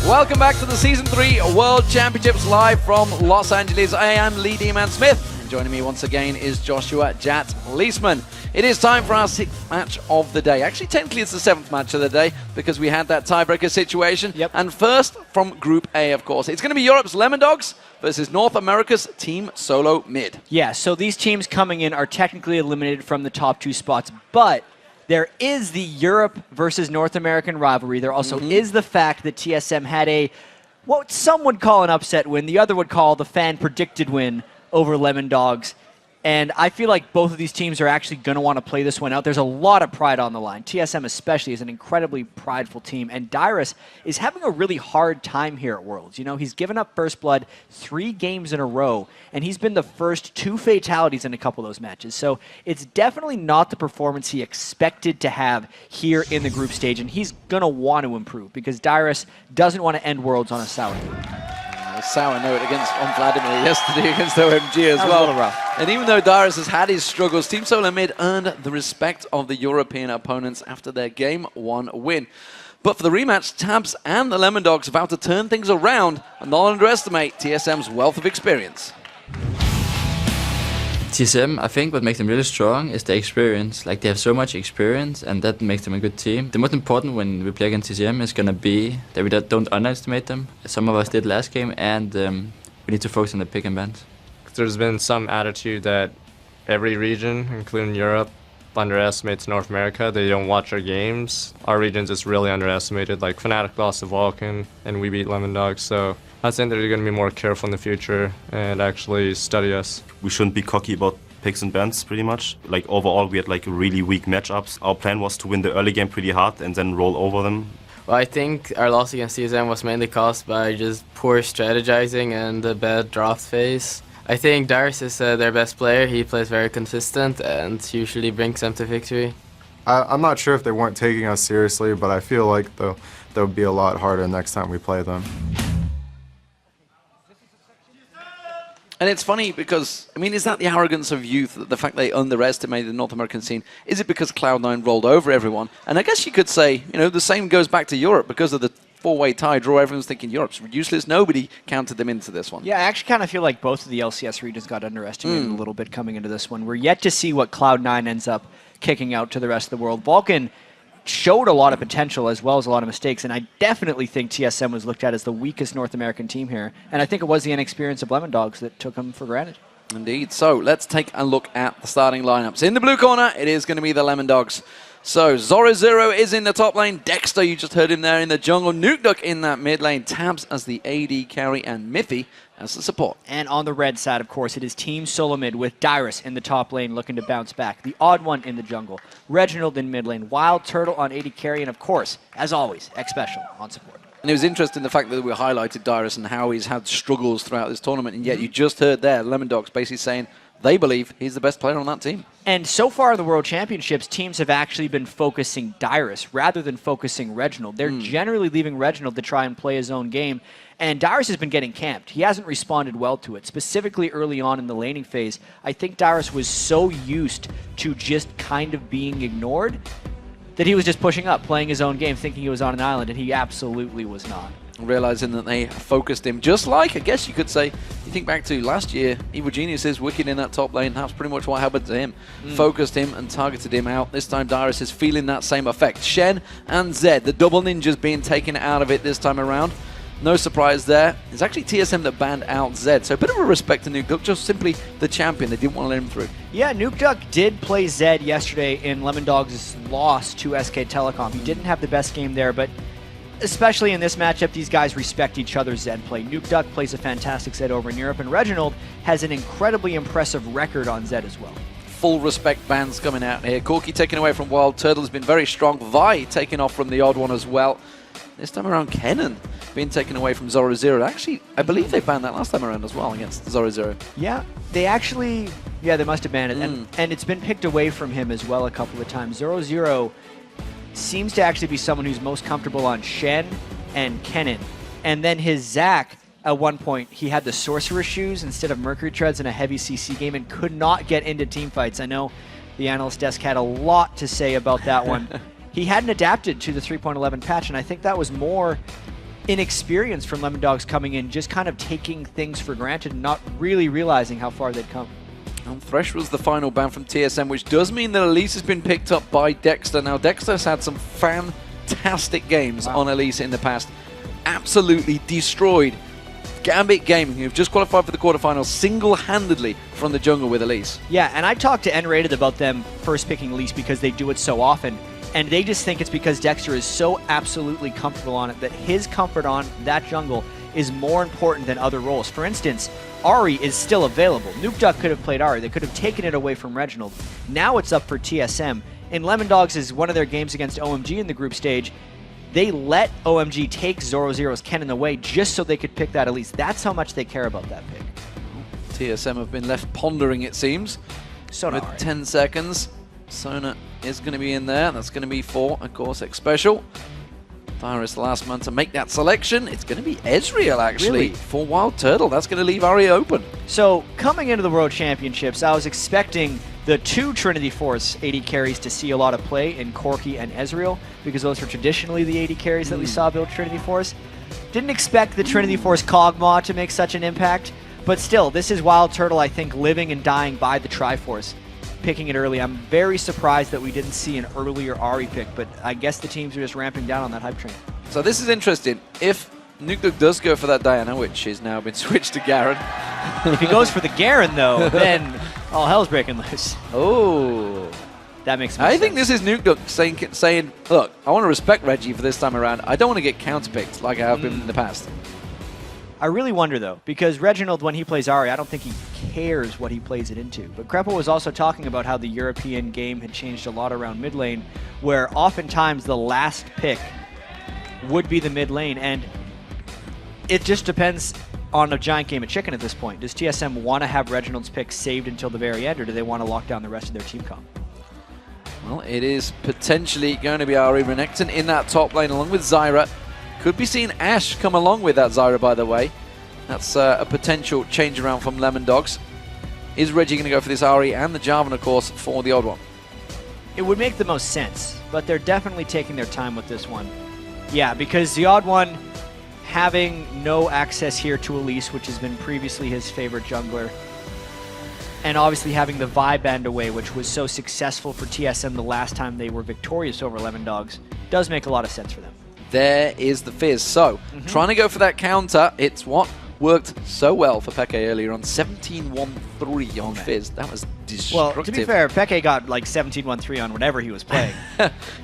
Welcome back to the Season 3 World Championships live from Los Angeles. I am Lee D-Man-Smith, and joining me once again is Joshua Jat Leisman. It is time for our 6th match of the day. Actually, technically it's the 7th match of the day because we had that tiebreaker situation. Yep. And first, from Group A, of course, it's going to be Europe's Lemondogs versus North America's TeamSoloMId. Yeah, so these teams coming in are technically eliminated from the top 2 spots, but there is the Europe versus North American rivalry. There also is the fact that TSM had a, what some would call an upset win, the other would call the fan-predicted win over Lemondogs. And I feel like both of these teams are actually going to want to play this one out. There's a lot of pride on the line. TSM especially is an incredibly prideful team. And Dyrus is having a really hard time here at Worlds. You know, he's given up First Blood 3 games in a row, and he's been the first 2 fatalities in a couple of those matches. So it's definitely not the performance he expected to have here in the group stage, and he's going to want to improve because Dyrus doesn't want to end Worlds on a sour note. A sour note on Vladimir yesterday against OMG as well. That was a little rough. And even though Dyrus has had his struggles, TeamSoloMId earned the respect of the European opponents after their Game 1 win. But for the rematch, Tabs and the Lemondogs about to turn things around and not underestimate TSM's wealth of experience. TSM, I think what makes them really strong is the experience. Like, they have so much experience, and that makes them a good team. The most important when we play against TSM is going to be that we don't underestimate them. Some of us did last game, and we need to focus on the pick and bans. There's been some attitude that every region, including Europe, underestimates North America. They don't watch our games. Our region's just really underestimated. Like, Fnatic lost to Vulcan, and we beat Lemondogs, so I think they're going to be more careful in the future and actually study us. We shouldn't be cocky about picks and bans, pretty much. Like, overall, we had like really weak matchups. Our plan was to win the early game pretty hard and then roll over them. Well, I think our loss against TSM was mainly caused by just poor strategizing and a bad draft phase. I think Dyrus is their best player. He plays very consistent and usually brings them to victory. I'm not sure if they weren't taking us seriously, but I feel like they'll be a lot harder next time we play them. And it's funny because, I mean, is that the arrogance of youth, the fact they underestimated the North American scene? Is it because Cloud9 rolled over everyone? And I guess you could say, you know, the same goes back to Europe because of the 4-way tie draw. Everyone's thinking Europe's useless. Nobody counted them into this one. Yeah, I actually kind of feel like both of the LCS regions got underestimated a little bit coming into this one. We're yet to see what Cloud9 ends up kicking out to the rest of the world. Vulcan showed a lot of potential as well as a lot of mistakes, and I definitely think TSM was looked at as the weakest North American team here, and I think it was the inexperience of Lemondogs that took them for granted. Indeed. So let's take a look at the starting lineups. In the blue corner, it is going to be the Lemondogs. So Zoro is in the top lane. Dexter, you just heard him there in the jungle. Nukeduck in that mid lane. Tabs as the AD carry, and Miffy as the support. And on the red side, of course, it is TeamSoloMId with Dyrus in the top lane looking to bounce back. The odd one in the jungle. Reginald in mid lane. Wild Turtle on AD carry. And, of course, as always, X-Special on support. And it was interesting the fact that we highlighted Dyrus and how he's had struggles throughout this tournament. And yet you just heard there, Lemondogs basically saying they believe he's the best player on that team. And so far in the World Championships, teams have actually been focusing Dyrus rather than focusing Reginald. They're generally leaving Reginald to try and play his own game. And Dyrus has been getting camped. He hasn't responded well to it. Specifically early on in the laning phase, I think Dyrus was so used to just kind of being ignored that he was just pushing up, playing his own game, thinking he was on an island, and he absolutely was not. Realizing that they focused him, just like, I guess you could say, you think back to last year, Evil Genius is wicked in that top lane. That's pretty much what happened to him. Focused him and targeted him out. This time Dyrus is feeling that same effect. Shen and Zed, the double ninjas being taken out of it this time around. No surprise there. It's actually TSM that banned out Zed, so a bit of a respect to Nukeduck, just simply the champion. They didn't want to let him through. Yeah, Nukeduck did play Zed yesterday in Lemondogs' loss to SK Telecom. He didn't have the best game there, but especially in this matchup, these guys respect each other's Zed play. Nukeduck plays a fantastic Zed over in Europe, and Reginald has an incredibly impressive record on Zed as well. Full respect bans coming out here. Corki taken away from Wild Turtle has been very strong. Vi taken off from the odd one as well. This time around, Kennen being taken away from Zoro Zero. Actually, I believe they banned that last time around as well against Zoro Zero. Yeah, they actually, they must have banned it. And it's been picked away from him as well a couple of times. Zoro Zero seems to actually be someone who's most comfortable on Shen and Kennen. And then his Zac, at one point, he had the Sorcerer Shoes instead of Mercury Treads in a heavy CC game and could not get into teamfights. I know the analyst desk had a lot to say about that one. He hadn't adapted to the 3.11 patch, and I think that was more inexperience from Lemondogs coming in, just kind of taking things for granted and not really realizing how far they'd come. And Thresh was the final ban from TSM, which does mean that Elise has been picked up by Dexter. Now, Dexter's had some fantastic games on Elise in the past. Absolutely destroyed Gambit Gaming, who've just qualified for the quarterfinals single-handedly from the jungle with Elise. Yeah, and I talked to N-Rated about them first picking Elise because they do it so often, and they just think it's because Dexter is so absolutely comfortable on it that his comfort on that jungle is more important than other roles. For instance, Ahri is still available. Nukeduck could have played Ahri. They could have taken it away from Reginald. Now it's up for TSM. In Lemondogs is one of their games against OMG in the group stage. They let OMG take Zoro-Zero's Kennen away just so they could pick that Elise. That's how much they care about that pick. TSM have been left pondering, it seems. Sona with 10 seconds. Sona is going to be in there. That's going to be for a Cortex Special. Dyrus the last man to make that selection. It's going to be Ezreal, actually, Really? for Wild Turtle. That's going to leave Ahri open. So, coming into the World Championships, I was expecting the two Trinity Force AD carries to see a lot of play in Corki and Ezreal, because those were traditionally the AD carries that we saw build Trinity Force. Didn't expect the Trinity Force Kog'Maw to make such an impact, but still, this is Wild Turtle, I think, living and dying by the Triforce, picking it early. I'm very surprised that we didn't see an earlier Ahri pick, but I guess the teams are just ramping down on that hype train. So this is interesting. If Nukeduck does go for that Diana, which has now been switched to Garen. If he goes for the Garen, though, then all hell's breaking loose. Oh. That makes more I sense. think this is Nukeduck saying, look, I want to respect Reggie for this time around. I don't want to get counterpicked like I have been in the past. I really wonder, though, because Reginald, when he plays Ahri, I don't think he cares what he plays it into. But Krepo was also talking about how the European game had changed a lot around mid lane, where oftentimes the last pick would be the mid lane, and it just depends on a giant game of chicken at this point. Does TSM want to have Reginald's pick saved until the very end, or do they want to lock down the rest of their team comp? Well, it is potentially going to be Ahri Renekton in that top lane along with Zyra. Could be seeing Ashe come along with that Zyra, by the way. That's a potential change around from Lemondogs. Is Reggie going to go for this Ahri and the Jarvan, of course, for the odd one? It would make the most sense, but they're definitely taking their time with this one. Yeah, because the odd one having no access here to Elise, which has been previously his favorite jungler, and obviously having the Vi band away, which was so successful for TSM the last time they were victorious over Lemondogs, does make a lot of sense for them. There is the Fizz. So, trying to go for that counter, it's what worked so well for Peke earlier on. 17-1-3 on Fizz. That was destructive. Well, to be fair, Peke got like 17-1-3 on whatever he was playing.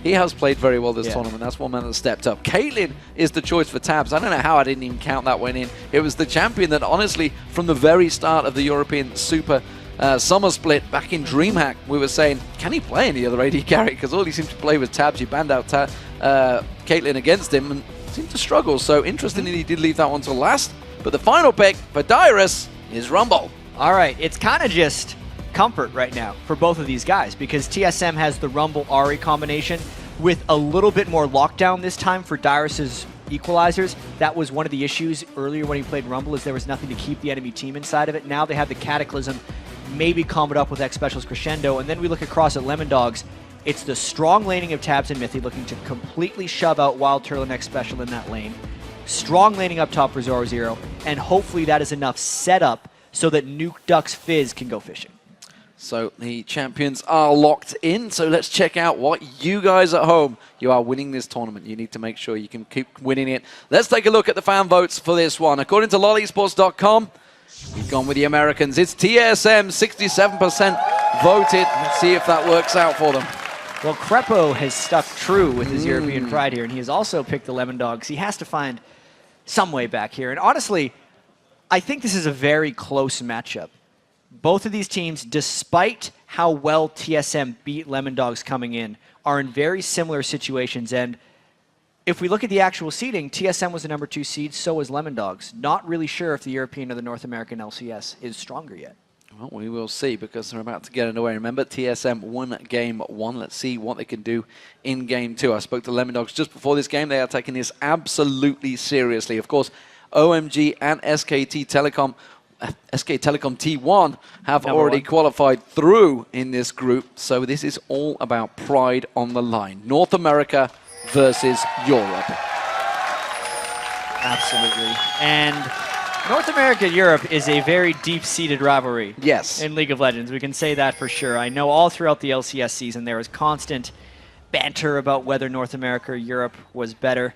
He has played very well this tournament. That's one man that stepped up. Caitlyn is the choice for Tabs. I don't know how I didn't even count that one in. It was the champion that, honestly, from the very start of the European Super Summer Split back in DreamHack, we were saying, can he play any other AD carry? Because all he seemed to play was Tabs. You banned out Caitlyn against him and seemed to struggle. So interestingly, he did leave that one to last. But the final pick for Dyrus is Rumble. All right, it's kind of just comfort right now for both of these guys, because TSM has the Rumble Ahri combination with a little bit more lockdown this time for Dyrus's equalizers. That was one of the issues earlier when he played Rumble, is there was nothing to keep the enemy team inside of it. Now they have the Cataclysm, maybe comboed up with X Special's Crescendo, and then we look across at Lemondogs. It's the strong laning of Tabs and Mithy looking to completely shove out Wild Turtle and X Special in that lane. Strong laning up top for Zoro-Zero, and hopefully that is enough setup so that Nukeduck's Fizz can go fishing. So the champions are locked in. So let's check out what you guys at home, you are winning this tournament. You need to make sure you can keep winning it. Let's take a look at the fan votes for this one. According to lolesports.com, we've gone with the Americans. It's TSM, 67% voted. Let's see if that works out for them. Well, Krepo has stuck true with his European pride here, and he has also picked the Lemondogs. He has to find some way back here. And honestly, I think this is a very close matchup. Both of these teams, despite how well TSM beat Lemondogs coming in, are in very similar situations. And if we look at the actual seeding, TSM was the number 2 seed, so was Lemondogs. Not really sure if the European or the North American LCS is stronger yet. Well, we will see, because they're about to get underway. Remember, TSM won game 1. Let's see what they can do in game 2. I spoke to Lemondogs just before this game. They are taking this absolutely seriously. Of course, OMG and SK Telecom T1 have already qualified through in this group. So this is all about pride on the line. North America versus Europe. Absolutely. And North America Europe is a very deep-seated rivalry. Yes. In League of Legends. We can say that for sure. I know all throughout the LCS season there was constant banter about whether North America or Europe was better.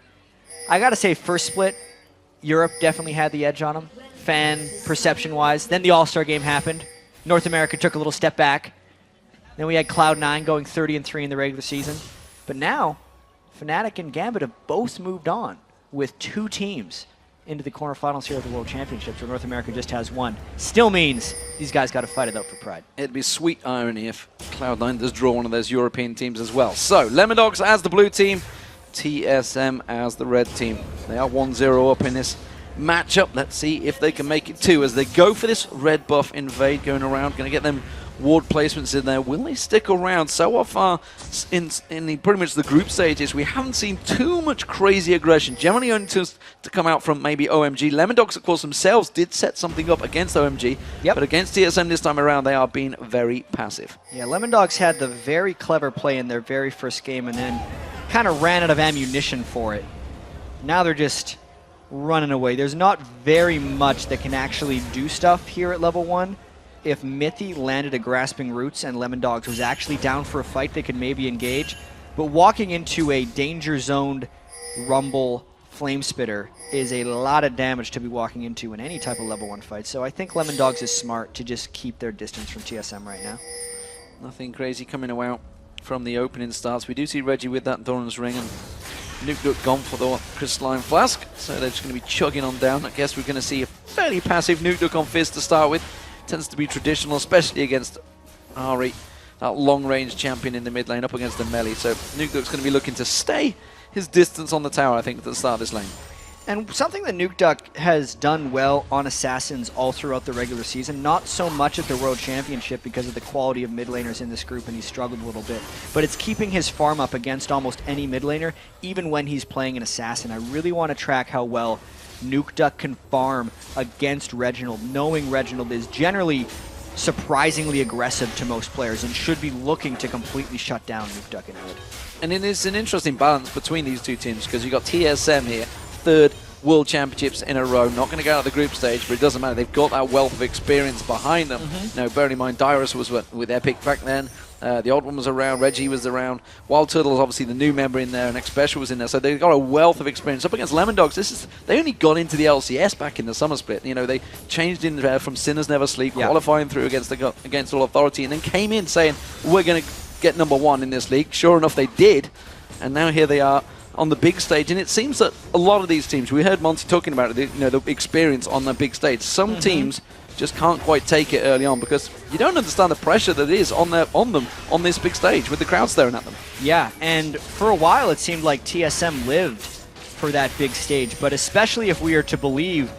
I gotta say, first split, Europe definitely had the edge on them, fan perception-wise. Then the All-Star game happened. North America took a little step back. Then we had Cloud9 going 30-3 in the regular season. But now, Fnatic and Gambit have both moved on with 2 teams into the quarterfinals here at the World Championships, where North America just has 1. Still means these guys got to fight it out for pride. It'd be sweet irony if Cloud9 does draw one of those European teams as well. So, Lemondogs as the blue team, TSM as the red team. They are 1-0 up in this matchup. Let's see if they can make it 2 as they go for this red buff invade going around. Going to get them ward placements in there. Will they stick around? So far in pretty much the group stages, we haven't seen too much crazy aggression. Generally only to come out from maybe OMG. Lemondogs, of course, themselves did set something up against OMG, but against TSM this time around, they are being very passive. Yeah, Lemondogs had the very clever play in their very first game and then kind of ran out of ammunition for it. Now they're just running away. There's not very much that can actually do stuff here at level 1. If Mithy landed a Grasping Roots and Lemondogs was actually down for a fight, they could maybe engage. But walking into a danger-zoned Rumble Flame Spitter is a lot of damage to be walking into in any type of level 1 fight. So I think Lemondogs is smart to just keep their distance from TSM right now. Nothing crazy coming out from the opening starts. We do see Reggie with that Doran's Ring and Nukeduck gone for the Crystalline Flask. So they're just going to be chugging on down. I guess we're going to see a fairly passive Nukeduck on Fizz to start with. Tends to be traditional, especially against Ari, that long-range champion in the mid lane up against the melee. So Nukeduck's going to be looking to stay his distance on the tower, I think, at the start of this lane. And something that Nukeduck has done well on Assassins all throughout the regular season, not so much at the World Championship because of the quality of mid laners in this group and he struggled a little bit, but it's keeping his farm up against almost any mid laner, even when he's playing an Assassin. I really want to track how well Nukeduck can farm against Reginald, knowing Reginald is generally surprisingly aggressive to most players and should be looking to completely shut down Nukeduck in mid. And it is an interesting balance between these two teams because you've got TSM here, 3rd World Championships in a row, not going to go out of the group stage, but it doesn't matter. They've got that wealth of experience behind them. Now, bearing in mind, Dyrus was with Epic back then. The old one was around, Reggie was around, Wild Turtle is obviously the new member in there, and Xpecial was in there, so they've got a wealth of experience. Up against Lemondogs, they only got into the LCS back in the summer split. You know, they changed in there from Sinners Never Sleep, qualifying through against All Authority, and then came in saying, we're going to get #1 in this league. Sure enough, they did, and now here they are on the big stage, and it seems that a lot of these teams, we heard Monty talking about it, the experience on the big stage. Some teams just can't quite take it early on because you don't understand the pressure that is on them on this big stage with the crowd staring at them. Yeah, and for a while it seemed like TSM lived for that big stage, but especially if we are to believe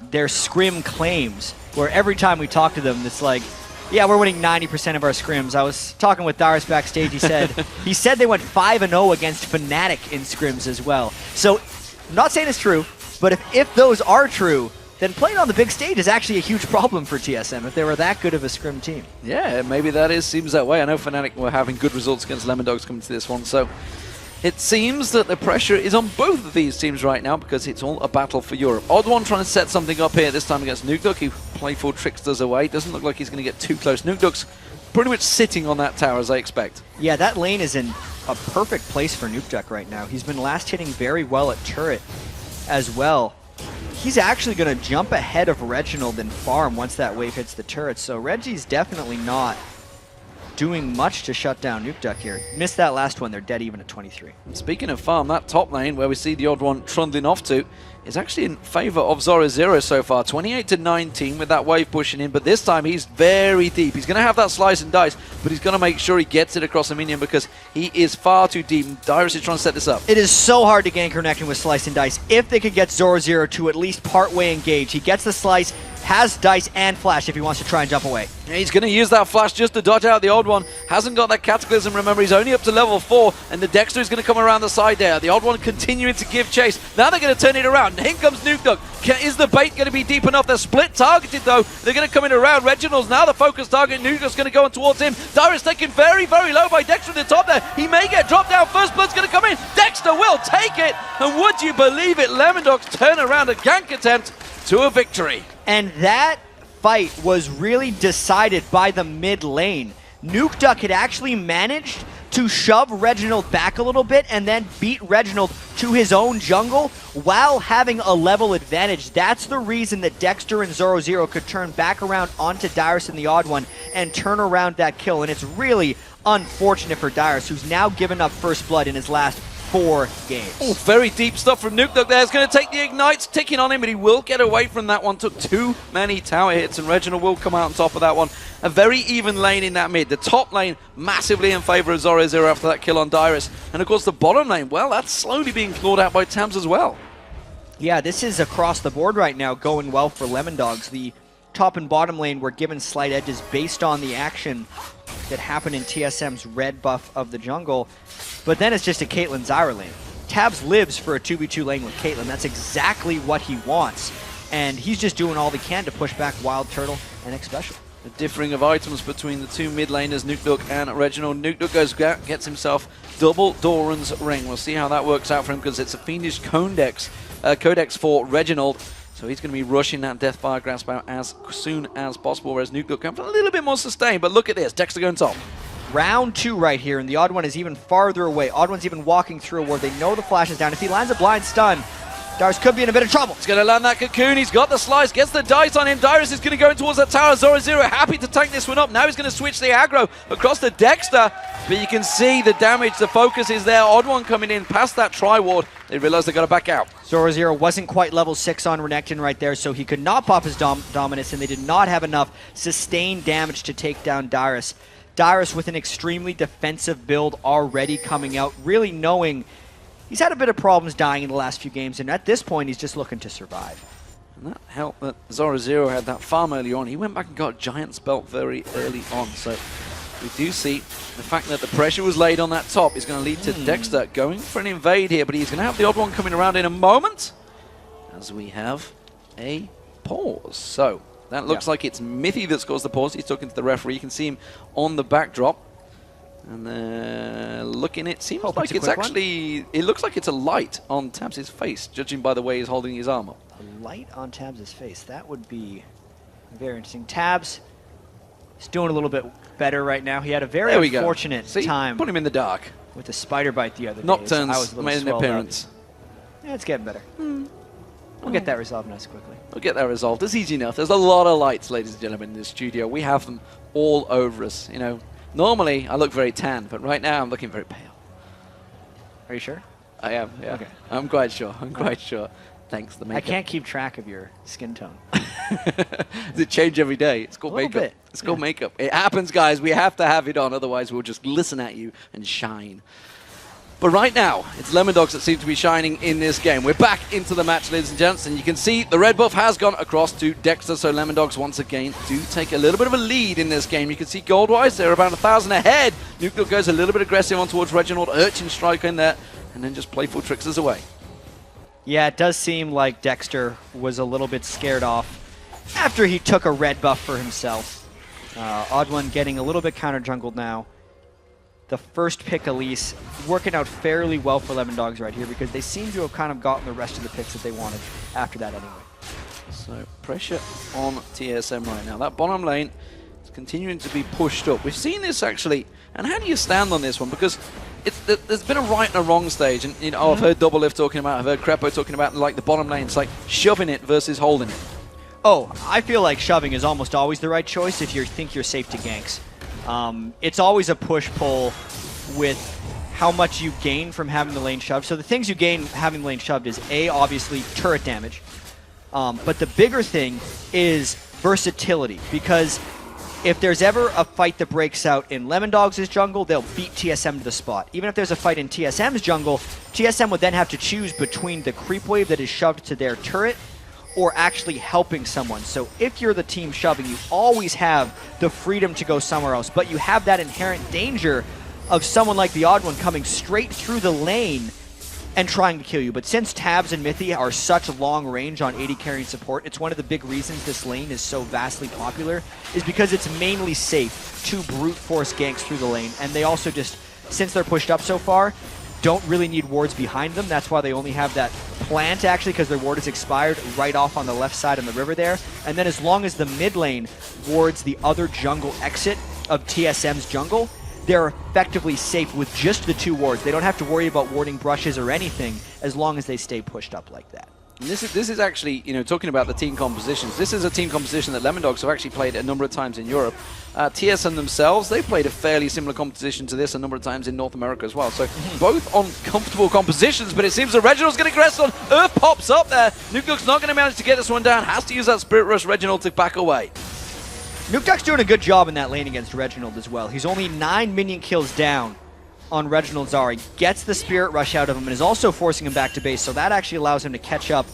their scrim claims, where every time we talk to them, it's like, yeah, we're winning 90% of our scrims. I was talking with Darius backstage. He said they went 5-0 against Fnatic in scrims as well. So, I'm not saying it's true, but if those are true, then playing on the big stage is actually a huge problem for TSM if they were that good of a scrim team. Yeah, maybe that seems that way. I know Fnatic were having good results against Lemondogs coming to this one, so it seems that the pressure is on both of these teams right now because it's all a battle for Europe. Odd One trying to set something up here this time against Nukeduck. He playful Tricksters away. Doesn't look like he's going to get too close. Nukeduck's pretty much sitting on that tower as I expect. Yeah, that lane is in a perfect place for Nukeduck right now. He's been last hitting very well at turret as well. He's actually going to jump ahead of Reginald and farm once that wave hits the turret. So Reggie's definitely not doing much to shut down Nukeduck here. Missed that last one, they're dead even at 23. Speaking of farm, that top lane where we see the Odd One trundling off to is actually in favor of Zora Zero so far. 28-19 with that wave pushing in, but this time he's very deep. He's going to have that slice and dice, but he's going to make sure he gets it across the minion because he is far too deep. Dyrus is trying to set this up. It is so hard to gain connection with slice and dice. If they could get Zora Zero to at least part way engage, he gets the slice, has Dice and Flash if he wants to try and jump away. He's going to use that flash just to dodge out the odd one. Hasn't got that Cataclysm, remember, he's only up to level 4, and the Dexter is going to come around the side there. The odd one continuing to give chase. Now they're going to turn it around. In comes Nukedog. Is the bait going to be deep enough? They're split targeted, though. They're going to come in around. Reginald's now the focus target. Nukedog's going to go on towards him. Dyrus taken very, very low by Dexter at the top there. He may get dropped down. First Blood's going to come in. Dexter will take it. And would you believe it, Lemondogs turn around a gank attempt to a victory. And that fight was really decided by the mid lane. Nukeduck had actually managed to shove Reginald back a little bit and then beat Reginald to his own jungle while having a level advantage. That's the reason that Dexter and Zoro could turn back around onto Dyrus and the odd one and turn around that kill. And it's really unfortunate for Dyrus, who's now given up first blood in his last 4 games. Oh, very deep stuff from Nukedog there. He's going to take the ignites, ticking on him, but he will get away from that one. Took too many tower hits, and Reginald will come out on top of that one. A very even lane in that mid. The top lane massively in favor of Zoro after that kill on Dyrus. And of course the bottom lane, well, that's slowly being clawed out by Tabs as well. Yeah, this is across the board right now going well for Lemondogs. The top and bottom lane were given slight edges based on the action that happened in TSM's red buff of the jungle. But then it's just a Caitlyn Zyra lane. Tabs lives for a 2v2 lane with Caitlyn. That's exactly what he wants. And he's just doing all he can to push back Wild Turtle and X Special. The differing of items between the two mid laners, Nukedog and Reginald. Nukedog gets himself double Doran's ring. We'll see how that works out for him because it's a fiendish codex for Reginald. So he's going to be rushing that Deathfire Grasp out as soon as possible, whereas Nukedog comes a little bit more sustained. But look at this, Dexter going top. Round 2 right here, and the odd one is even farther away. Odd one's even walking through a ward. They know the flash is down. If he lands a blind stun, Dyrus could be in a bit of trouble. He's going to land that cocoon. He's got the slice, gets the dice on him. Dyrus is going to go in towards that tower. Zoro happy to tank this one up. Now he's going to switch the aggro across the Dexter. But you can see the damage, the focus is there. Odd one coming in past that tri-ward. They realize they've got to back out. Zoro wasn't quite level 6 on Renekton right there, so he could not pop his dominance, and they did not have enough sustained damage to take down Dyrus. Dyrus with an extremely defensive build already coming out, really knowing he's had a bit of problems dying in the last few games, and at this point, he's just looking to survive. And that helped that Zoro had that farm early on. He went back and got Giant's Belt very early on, so we do see the fact that the pressure was laid on that top is going to lead to Dexter going for an invade here, but he's going to have the odd one coming around in a moment as we have a pause. So that looks like it's Mithy that scores the pause. He's talking to the referee. You can see him on the backdrop. And looking, it seems like it's actually, it looks like it's a light on Tabs' face, judging by the way he's holding his arm up. A light on Tabs' face, that would be very interesting. Tabs is doing a little bit better right now. He had a very unfortunate time. Put him in the dark. With the spider bite the other day. Nocturne's made an appearance. Yeah, it's getting better. We'll get that resolved nice quickly. We'll get that resolved. It's easy enough. There's a lot of lights, ladies and gentlemen, in the studio. We have them all over us. You know, normally I look very tan, but right now I'm looking very pale. Are you sure? I am, yeah. Okay. I'm quite sure. I'm quite sure. Thanks to the makeup. I can't keep track of your skin tone. Does it change every day? It's called makeup. Bit. It's called makeup. It happens, guys. We have to have it on, otherwise we'll just listen at you and shine. But right now, it's Lemondogs that seem to be shining in this game. We're back into the match, ladies and gents, and you can see the red buff has gone across to Dexter, so Lemondogs once again do take a little bit of a lead in this game. You can see gold-wise, they're about 1,000 ahead. Nuclear goes a little bit aggressive on towards Reginald, Urchin Strike in there, and then just playful tricks us away. Yeah, it does seem like Dexter was a little bit scared off after he took a red buff for himself. Odd One getting a little bit counter-jungled now. The first pick, Elise, working out fairly well for Lemondogs right here because they seem to have kind of gotten the rest of the picks that they wanted after that anyway. So pressure on TSM right now. That bottom lane is continuing to be pushed up. We've seen this actually, and how do you stand on this one? Because there's been a right and a wrong stage, and you know, I've heard Double Lift talking about, I've heard Crepo talking about like the bottom lane. It's like shoving it versus holding it. Oh, I feel like shoving is almost always the right choice if you think you're safe to ganks. It's always a push-pull with how much you gain from having the lane shoved. So the things you gain having the lane shoved is A, obviously turret damage, but the bigger thing is versatility, because if there's ever a fight that breaks out in Lemondogs' jungle, they'll beat TSM to the spot. Even if there's a fight in TSM's jungle, TSM would then have to choose between the creep wave that is shoved to their turret or actually helping someone. So if you're the team shoving, you always have the freedom to go somewhere else, but you have that inherent danger of someone like the Odd One coming straight through the lane and trying to kill you. But since Tabs and Mithy are such long range on AD carrying support, it's one of the big reasons this lane is so vastly popular, is because it's mainly safe to brute force ganks through the lane. And they also just, since they're pushed up so far, don't really need wards behind them. That's why they only have that plant, actually, because their ward is expired right off on the left side in the river there. And then as long as the mid lane wards the other jungle exit of TSM's jungle, they're effectively safe with just the 2 wards. They don't have to worry about warding brushes or anything as long as they stay pushed up like that. And this is actually, you know, talking about the team compositions, this is a team composition that Lemondogs have actually played a number of times in Europe. TSM themselves, they've played a fairly similar composition to this a number of times in North America as well. So both on comfortable compositions, but it seems that Reginald's going to aggress on. Earth pops up there. Nukeduck's not going to manage to get this one down. Has to use that Spirit Rush Reginald to back away. Nukeduck's doing a good job in that lane against Reginald as well. He's only 9 minion kills down on Reginald Zari, gets the Spirit Rush out of him, and is also forcing him back to base, so that actually allows him to catch up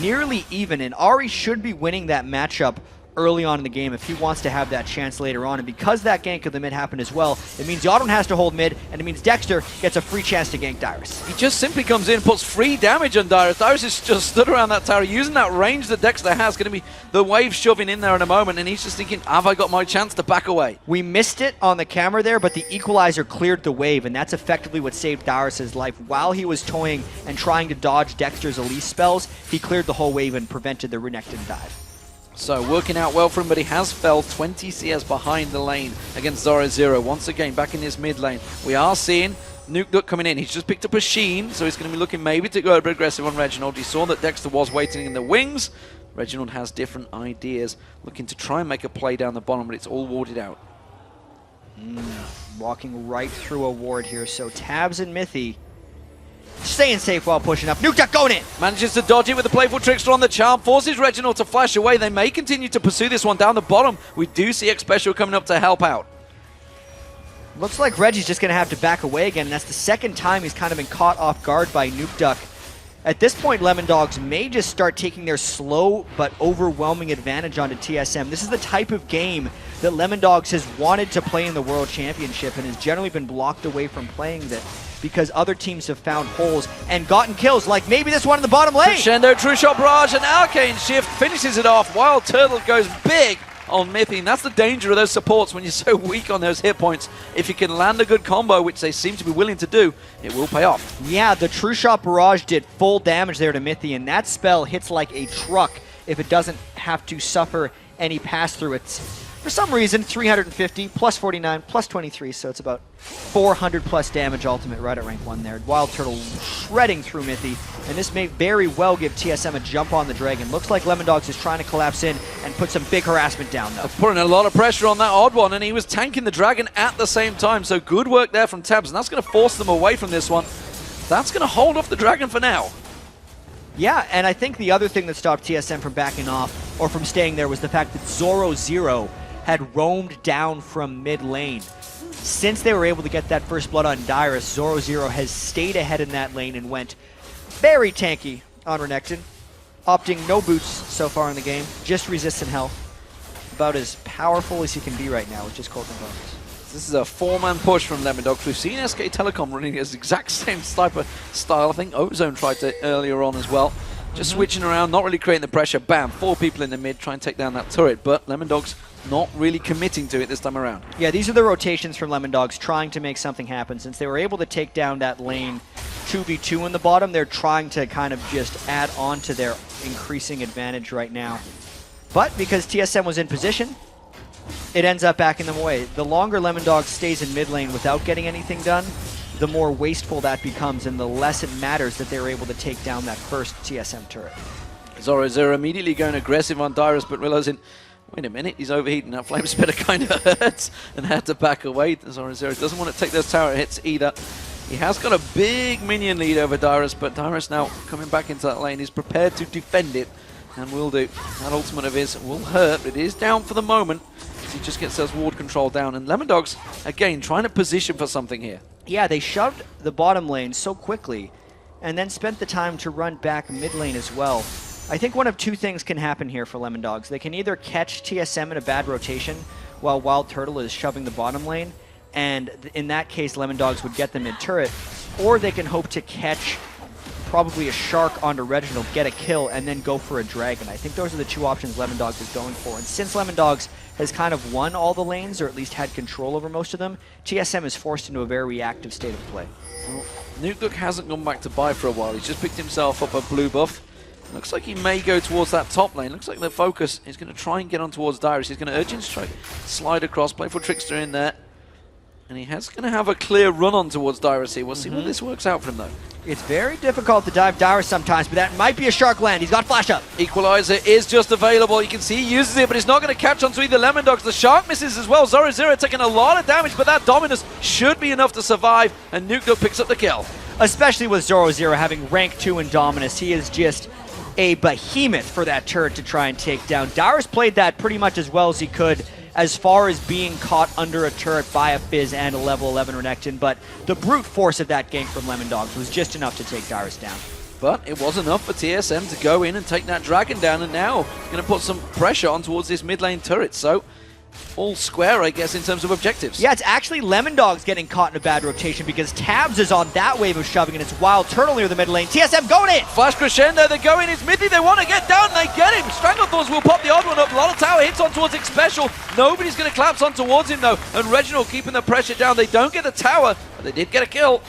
nearly even, and Ari should be winning that matchup early on in the game if he wants to have that chance later on. And because that gank of the mid happened as well, it means Yawdon has to hold mid, and it means Dexter gets a free chance to gank Dyrus. He just simply comes in and puts free damage on Dyrus. Dyrus is just stood around that tower using that range that Dexter has. Going to be the wave shoving in there in a moment, and he's just thinking, have I got my chance to back away? We missed it on the camera there, but the equalizer cleared the wave, and that's effectively what saved Dyrus' life. While he was toying and trying to dodge Dexter's Elise spells, he cleared the whole wave and prevented the Renekton dive. So working out well for him, but he has fell 20 CS behind the lane against Zoro. Once again, back in his mid lane. We are seeing Nukeduck coming in. He's just picked up a Sheen, so he's going to be looking maybe to go a bit aggressive on Reginald. He saw that Dexter was waiting in the wings. Reginald has different ideas, looking to try and make a play down the bottom, but it's all warded out. Walking right through a ward here, so Tabs and Mithy staying safe while pushing up. Nukeduck going in! Manages to dodge it with the Playful Trickster on the charm, forces Reginald to flash away. They may continue to pursue this one down the bottom. We do see X Special coming up to help out. Looks like Reggie's just going to have to back away again, and that's the second time he's kind of been caught off guard by Nukeduck. At this point, Lemondogs may just start taking their slow but overwhelming advantage onto TSM. This is the type of game that Lemondogs has wanted to play in the World Championship and has generally been blocked away from playing that because other teams have found holes and gotten kills, like maybe this one in the bottom lane. Crescendo, True Shot Barrage, and Arcane Shift finishes it off. Wild Turtle goes big on Mithy, and that's the danger of those supports when you're so weak on those hit points. If you can land a good combo, which they seem to be willing to do, it will pay off. Yeah, the True Shot Barrage did full damage there to Mithy, and that spell hits like a truck if it doesn't have to suffer any pass-through. It's, for some reason, 350 plus 49 plus 23, so it's about 400 plus damage ultimate right at rank 1 there. Wild Turtle shredding through Mithy, and this may very well give TSM a jump on the Dragon. Looks like Lemondogs is trying to collapse in and put some big harassment down, though. Putting a lot of pressure on that Odd One, and he was tanking the Dragon at the same time, so good work there from Tabs, and that's going to force them away from this one. That's going to hold off the Dragon for now. Yeah, and I think the other thing that stopped TSM from backing off, or from staying there, was the fact that Zoro had roamed down from mid lane. Since they were able to get that first blood on Dyrus, Zoro has stayed ahead in that lane and went very tanky on Renekton, opting no boots so far in the game, just resistant health. About as powerful as he can be right now with just cold components. This is a 4-man push from Lemondogs. We've seen SK Telecom running his exact same type of style. I think Ozone tried to earlier on as well. Just switching around, not really creating the pressure. Bam, 4 people in the mid, try and take down that turret. But Lemondogs not really committing to it this time around. Yeah, these are the rotations from Lemondogs trying to make something happen. Since they were able to take down that lane 2v2 in the bottom, they're trying to kind of just add on to their increasing advantage right now. But because TSM was in position, it ends up backing them away. The longer Lemondogs stays in mid lane without getting anything done, the more wasteful that becomes and the less it matters that they were able to take down that first TSM turret. Zoro immediately going aggressive on Dyrus, but realizing, wait a minute, he's overheating. That flame spitter kind of hurts and had to back away. Zoro doesn't want to take those tower hits either. He has got a big minion lead over Dyrus, but Dyrus now coming back into that lane. He's prepared to defend it and will do. That ultimate of his will hurt, but it is down for the moment. He just gets those ward control down. And Lemondogs, again, trying to position for something here. Yeah, they shoved the bottom lane so quickly and then spent the time to run back mid lane as well. I think one of two things can happen here for Lemondogs. They can either catch TSM in a bad rotation while Wild Turtle is shoving the bottom lane, and in that case, Lemondogs would get them mid-turret, or they can hope to catch probably a Shark onto Reginald, get a kill, and then go for a Dragon. I think those are the two options Lemondogs is going for. And since Lemondogs has kind of won all the lanes, or at least had control over most of them, TSM is forced into a very reactive state of play. Well, Nukeduck hasn't gone back to buy for a while. He's just picked himself up a blue buff. Looks like he may go towards that top lane. Looks like the focus is going to try and get on towards Dyrus. He's going to urge him to try slide across, play for Trickster in there. And he has going to have a clear run on towards Dyrus here. We'll see where this works out for him, though. It's very difficult to dive Dyrus sometimes, but that might be a Shark land. He's got flash up. Equalizer is just available. You can see he uses it, but he's not going to catch onto either Lemondogs. The Shark misses as well. Zoro taking a lot of damage, but that Dominus should be enough to survive, and Nukeduck picks up the kill. Especially with Zoro having rank 2 in Dominus. He is just a behemoth for that turret to try and take down. Dyrus played that pretty much as well as he could as far as being caught under a turret by a Fizz and a level 11 Renekton, but the brute force of that gank from Lemondogs was just enough to take Dyrus down. But it was enough for TSM to go in and take that Dragon down, and now going to put some pressure on towards this mid lane turret. So all square, I guess, in terms of objectives. Yeah, it's actually Lemondogs getting caught in a bad rotation because Tabs is on that wave of shoving, and it's Wild Turtle near the mid lane. TSM going in! Flash crescendo, they're going, it's Midley, they want to get down, they get him! Stranglethorns will pop the odd one up, a lot of tower hits on towards X-Special. Nobody's going to collapse on towards him though, and Reginald keeping the pressure down. They don't get the tower, but they did get a kill.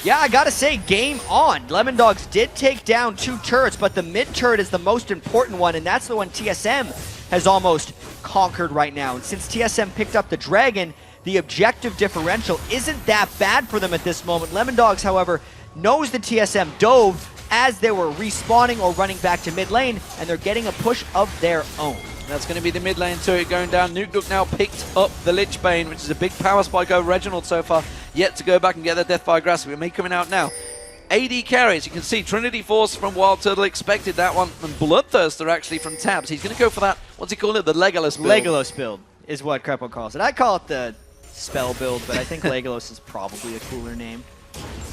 Yeah, I gotta say, game on. Lemondogs did take down 2 turrets, but the mid turret is the most important one, and that's the one TSM has almost conquered right now. And since TSM picked up the Dragon, the objective differential isn't that bad for them at this moment. Lemondogs, however, knows that TSM dove as they were respawning or running back to mid lane, and they're getting a push of their own. That's going to be the mid lane turret going down. Nukeduck now picked up the Lich Bane, which is a big power spike over Reginald so far. Yet to go back and get the Deathfire Grasp. It may coming out now. AD carries, you can see Trinity Force from Wild Turtle, expected that one, and Bloodthirster actually from Tabs. He's going to go for that, what's he call it, the Legolas build. Legolas build is what Crepo calls it. I call it the spell build, but I think Legolas is probably a cooler name,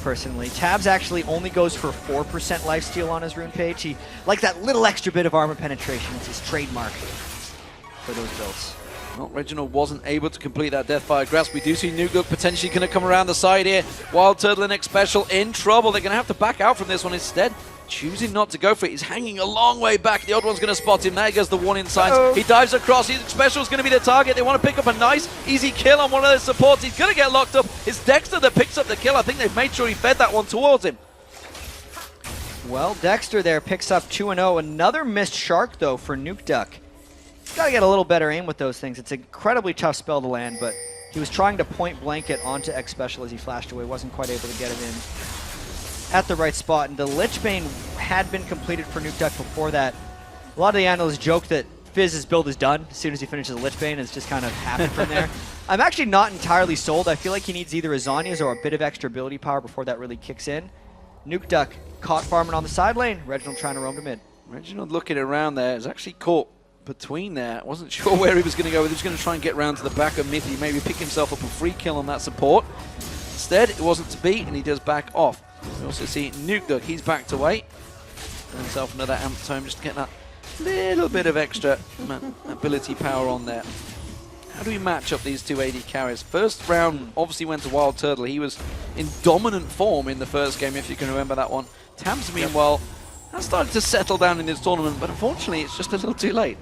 personally. Tabs actually only goes for 4% lifesteal on his rune page. He likes that little extra bit of armor penetration. It's his trademark for those builds. Well, Reginald wasn't able to complete that Deathfire Grasp. We do see Nukeduck potentially going to come around the side here. Wild Turtle and X-Special in trouble. They're going to have to back out from this one instead. Choosing not to go for it. He's hanging a long way back. The odd one's going to spot him. There goes the warning signs. He dives across. X-Special's going to be the target. They want to pick up a nice, easy kill on one of those supports. He's going to get locked up. It's Dexter that picks up the kill. I think they've made sure he fed that one towards him. Well, Dexter there picks up 2-0. Another missed Shark, though, for Nukeduck. Gotta get a little better aim with those things. It's an incredibly tough spell to land, but he was trying to point blank it onto X-Special as he flashed away. Wasn't quite able to get it in at the right spot. And the Lich Bane had been completed for Nukeduck before that. A lot of the analysts joke that Fizz's build is done as soon as he finishes the Lich Bane. It's just kind of happened from there. I'm actually not entirely sold. I feel like he needs either a Zhonya's or a bit of extra ability power before that really kicks in. Nukeduck caught farming on the side lane. Reginald trying to roam to mid. Reginald looking around there is actually caught between there. Wasn't sure where he was going to go. He was going to try and get round to the back of Mithy, maybe pick himself up a free kill on that support. Instead, it wasn't to be, and he does back off. We also see Nukeduck, he's backed away. And himself another amp tome, just to get that little bit of extra ability power on there. How do we match up these two AD carries? First round obviously went to Wild Turtle. He was in dominant form in the first game, if you can remember that one. Tabs, meanwhile, has started to settle down in this tournament, but unfortunately, it's just a little too late.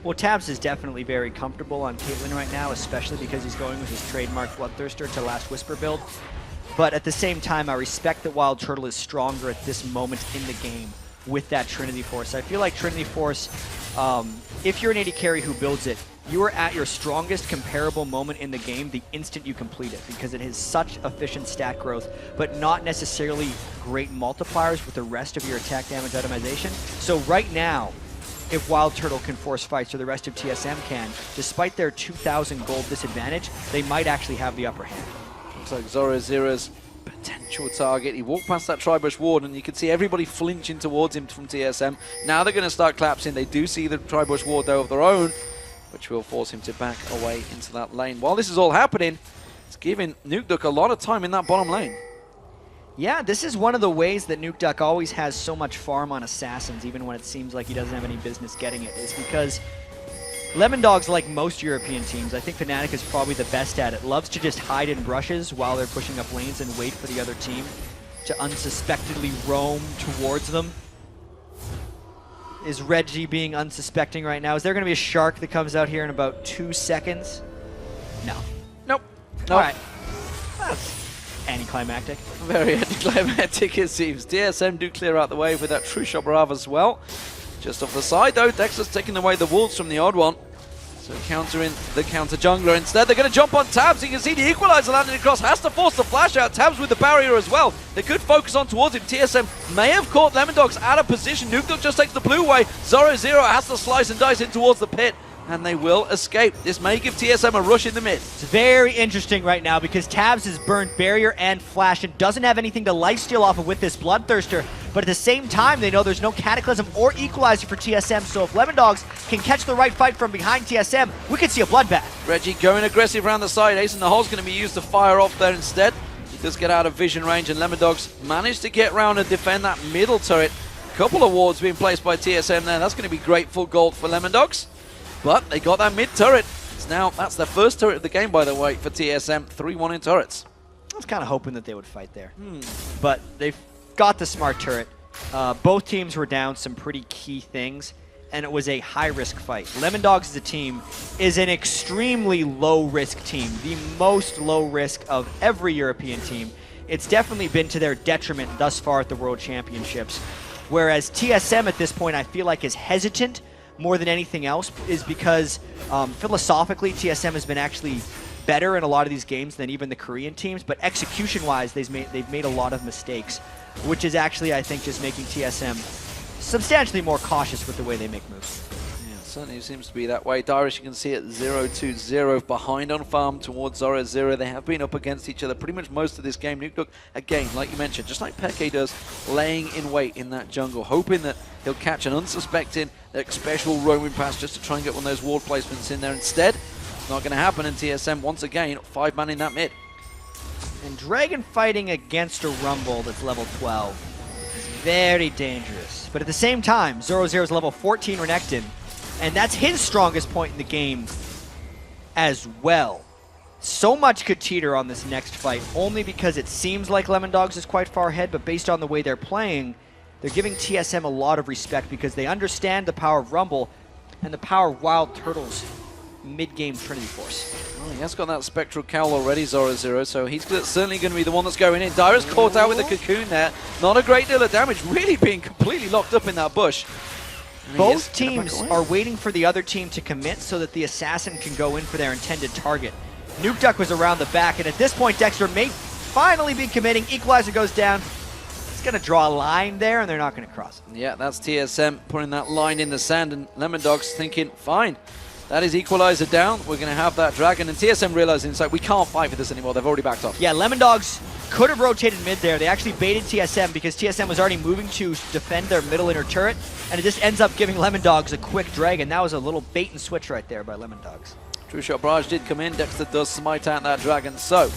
Well, Tabs is definitely very comfortable on Caitlyn right now, especially because he's going with his trademark Bloodthirster to Last Whisper build. But at the same time, I respect that Wild Turtle is stronger at this moment in the game with that Trinity Force. I feel like Trinity Force, if you're an AD carry who builds it, you are at your strongest comparable moment in the game the instant you complete it, because it has such efficient stat growth, but not necessarily great multipliers with the rest of your attack damage itemization. So right now, if Wild Turtle can force fights or the rest of TSM can, despite their 2,000 gold disadvantage, they might actually have the upper hand. Looks like Zoro's potential target. He walked past that Tribush Ward, and you can see everybody flinching towards him from TSM. Now they're going to start collapsing. They do see the Tribush Ward, though, of their own, which will force him to back away into that lane. While this is all happening, it's giving Nukeduck a lot of time in that bottom lane. Yeah, this is one of the ways that Nukeduck always has so much farm on Assassins, even when it seems like he doesn't have any business getting it, is because Lemondogs, like most European teams, I think Fnatic is probably the best at it, loves to just hide in brushes while they're pushing up lanes and wait for the other team to unsuspectedly roam towards them. Is Reggie being unsuspecting right now? Is there going to be a shark that comes out here in about 2 seconds? No. Nope. All right. That's anticlimactic. Very anticlimactic it seems. TSM do clear out the wave with that True Shot Bravo as well. Just off the side though, Dexter's taking away the wolves from the odd one. So countering the counter jungler instead. They're going to jump on Tabs. You can see the equalizer landing across. Has to force the flash out. Tabs with the barrier as well. They could focus on towards him. TSM may have caught Lemondogs out of position. Nukeduck just takes the blue way. Zoro has to slice and dice in towards the pit. And they will escape. This may give TSM a rush in the mid. It's very interesting right now because Tabs has burned barrier and flash and doesn't have anything to lifesteal off of with this Bloodthirster. But at the same time, they know there's no Cataclysm or Equalizer for TSM, so if Lemondogs can catch the right fight from behind TSM, we could see a bloodbath. Reggie going aggressive around the side. Ace in the hole's going to be used to fire off there instead. He does get out of vision range, and Lemondogs managed to get round and defend that middle turret. A couple of wards being placed by TSM there. That's going to be great full gold for Lemondogs. But they got that mid turret. That's their first turret of the game, by the way, for TSM. 3-1 in turrets. I was kind of hoping that they would fight there. But they've got the smart turret. Both teams were down some pretty key things, and it was a high-risk fight. Lemondogs as a team is an extremely low-risk team, the most low-risk of every European team. It's definitely been to their detriment thus far at the World Championships. Whereas TSM at this point, I feel like, is hesitant more than anything else, is because philosophically TSM has been actually better in a lot of these games than even the Korean teams, but execution-wise they've made a lot of mistakes, which is actually, I think, just making TSM substantially more cautious with the way they make moves. Yeah, it certainly seems to be that way. Darius, you can see it 0-2-0 behind on farm towards Zoro 0. They have been up against each other pretty much most of this game. Nukeduck, again, like you mentioned, just like Peke does, laying in wait in that jungle, hoping that he'll catch an unsuspecting special roaming pass just to try and get one of those ward placements in there. Instead, it's not going to happen, and TSM once again 5-man in that mid. And Dragon fighting against a Rumble that's level 12 is very dangerous. But at the same time, Zoro Zero's level 14 Renekton, and that's his strongest point in the game as well. So much could teeter on this next fight, only because it seems like Lemondogs is quite far ahead, but based on the way they're playing, they're giving TSM a lot of respect because they understand the power of Rumble and the power of Wild Turtle's mid-game Trinity Force. Well, he has got that Spectral Cowl already, Zoro 0, so he's certainly going to be the one that's going in. Dyrus caught out with the Cocoon there. Not a great deal of damage, really being completely locked up in that bush. Both teams are waiting for the other team to commit so that the Assassin can go in for their intended target. Nukeduck was around the back, and at this point, Dexter may finally be committing. Equalizer goes down. It's going to draw a line there, and they're not going to cross it. Yeah, that's TSM putting that line in the sand, and Lemondogs thinking, fine, that is Equalizer down. We're going to have that Dragon, and TSM realizing it's like, we can't fight for this anymore. They've already backed off. Yeah, Lemondogs could have rotated mid there. They actually baited TSM because TSM was already moving to defend their middle inner turret, and it just ends up giving Lemondogs a quick Dragon. That was a little bait and switch right there by Lemondogs. True Shot Barrage did come in. Dexter does smite out that Dragon. So,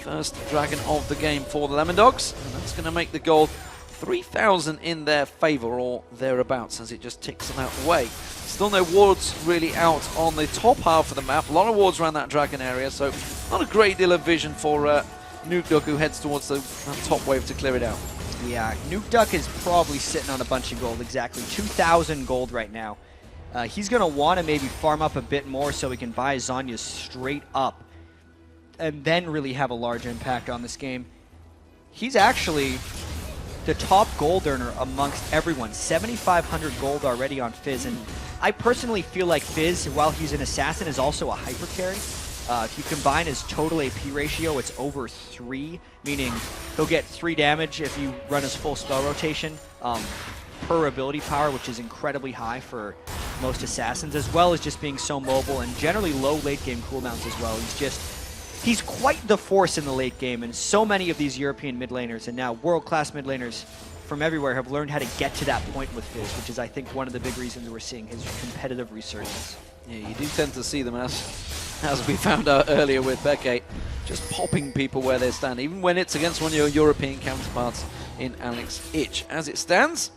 first Dragon of the game for the Lemondogs. And that's going to make the gold 3,000 in their favor or thereabouts as it just ticks them out away. Still no wards really out on the top half of the map. A lot of wards around that Dragon area, so not a great deal of vision for Nukeduck, who heads towards the top wave to clear it out. Yeah, Nukeduck is probably sitting on a bunch of gold, exactly 2,000 gold right now. He's going to want to maybe farm up a bit more so he can buy Zanya straight up and then really have a large impact on this game. He's actually the top gold earner amongst everyone. 7,500 gold already on Fizz, and I personally feel like Fizz, while he's an assassin, is also a hyper carry. If you combine his total AP ratio, it's over 3, meaning he'll get 3 damage if you run his full spell rotation per ability power, which is incredibly high for most assassins, as well as just being so mobile and generally low late game cooldowns as well. He's quite the force in the late game, and so many of these European mid laners and now world-class mid laners from everywhere have learned how to get to that point with Fizz, which is, I think, one of the big reasons we're seeing his competitive resurgence. Yeah, you do tend to see them, as we found out earlier with Beckett, just popping people where they stand, even when it's against one of your European counterparts in Alex Ich. As it stands,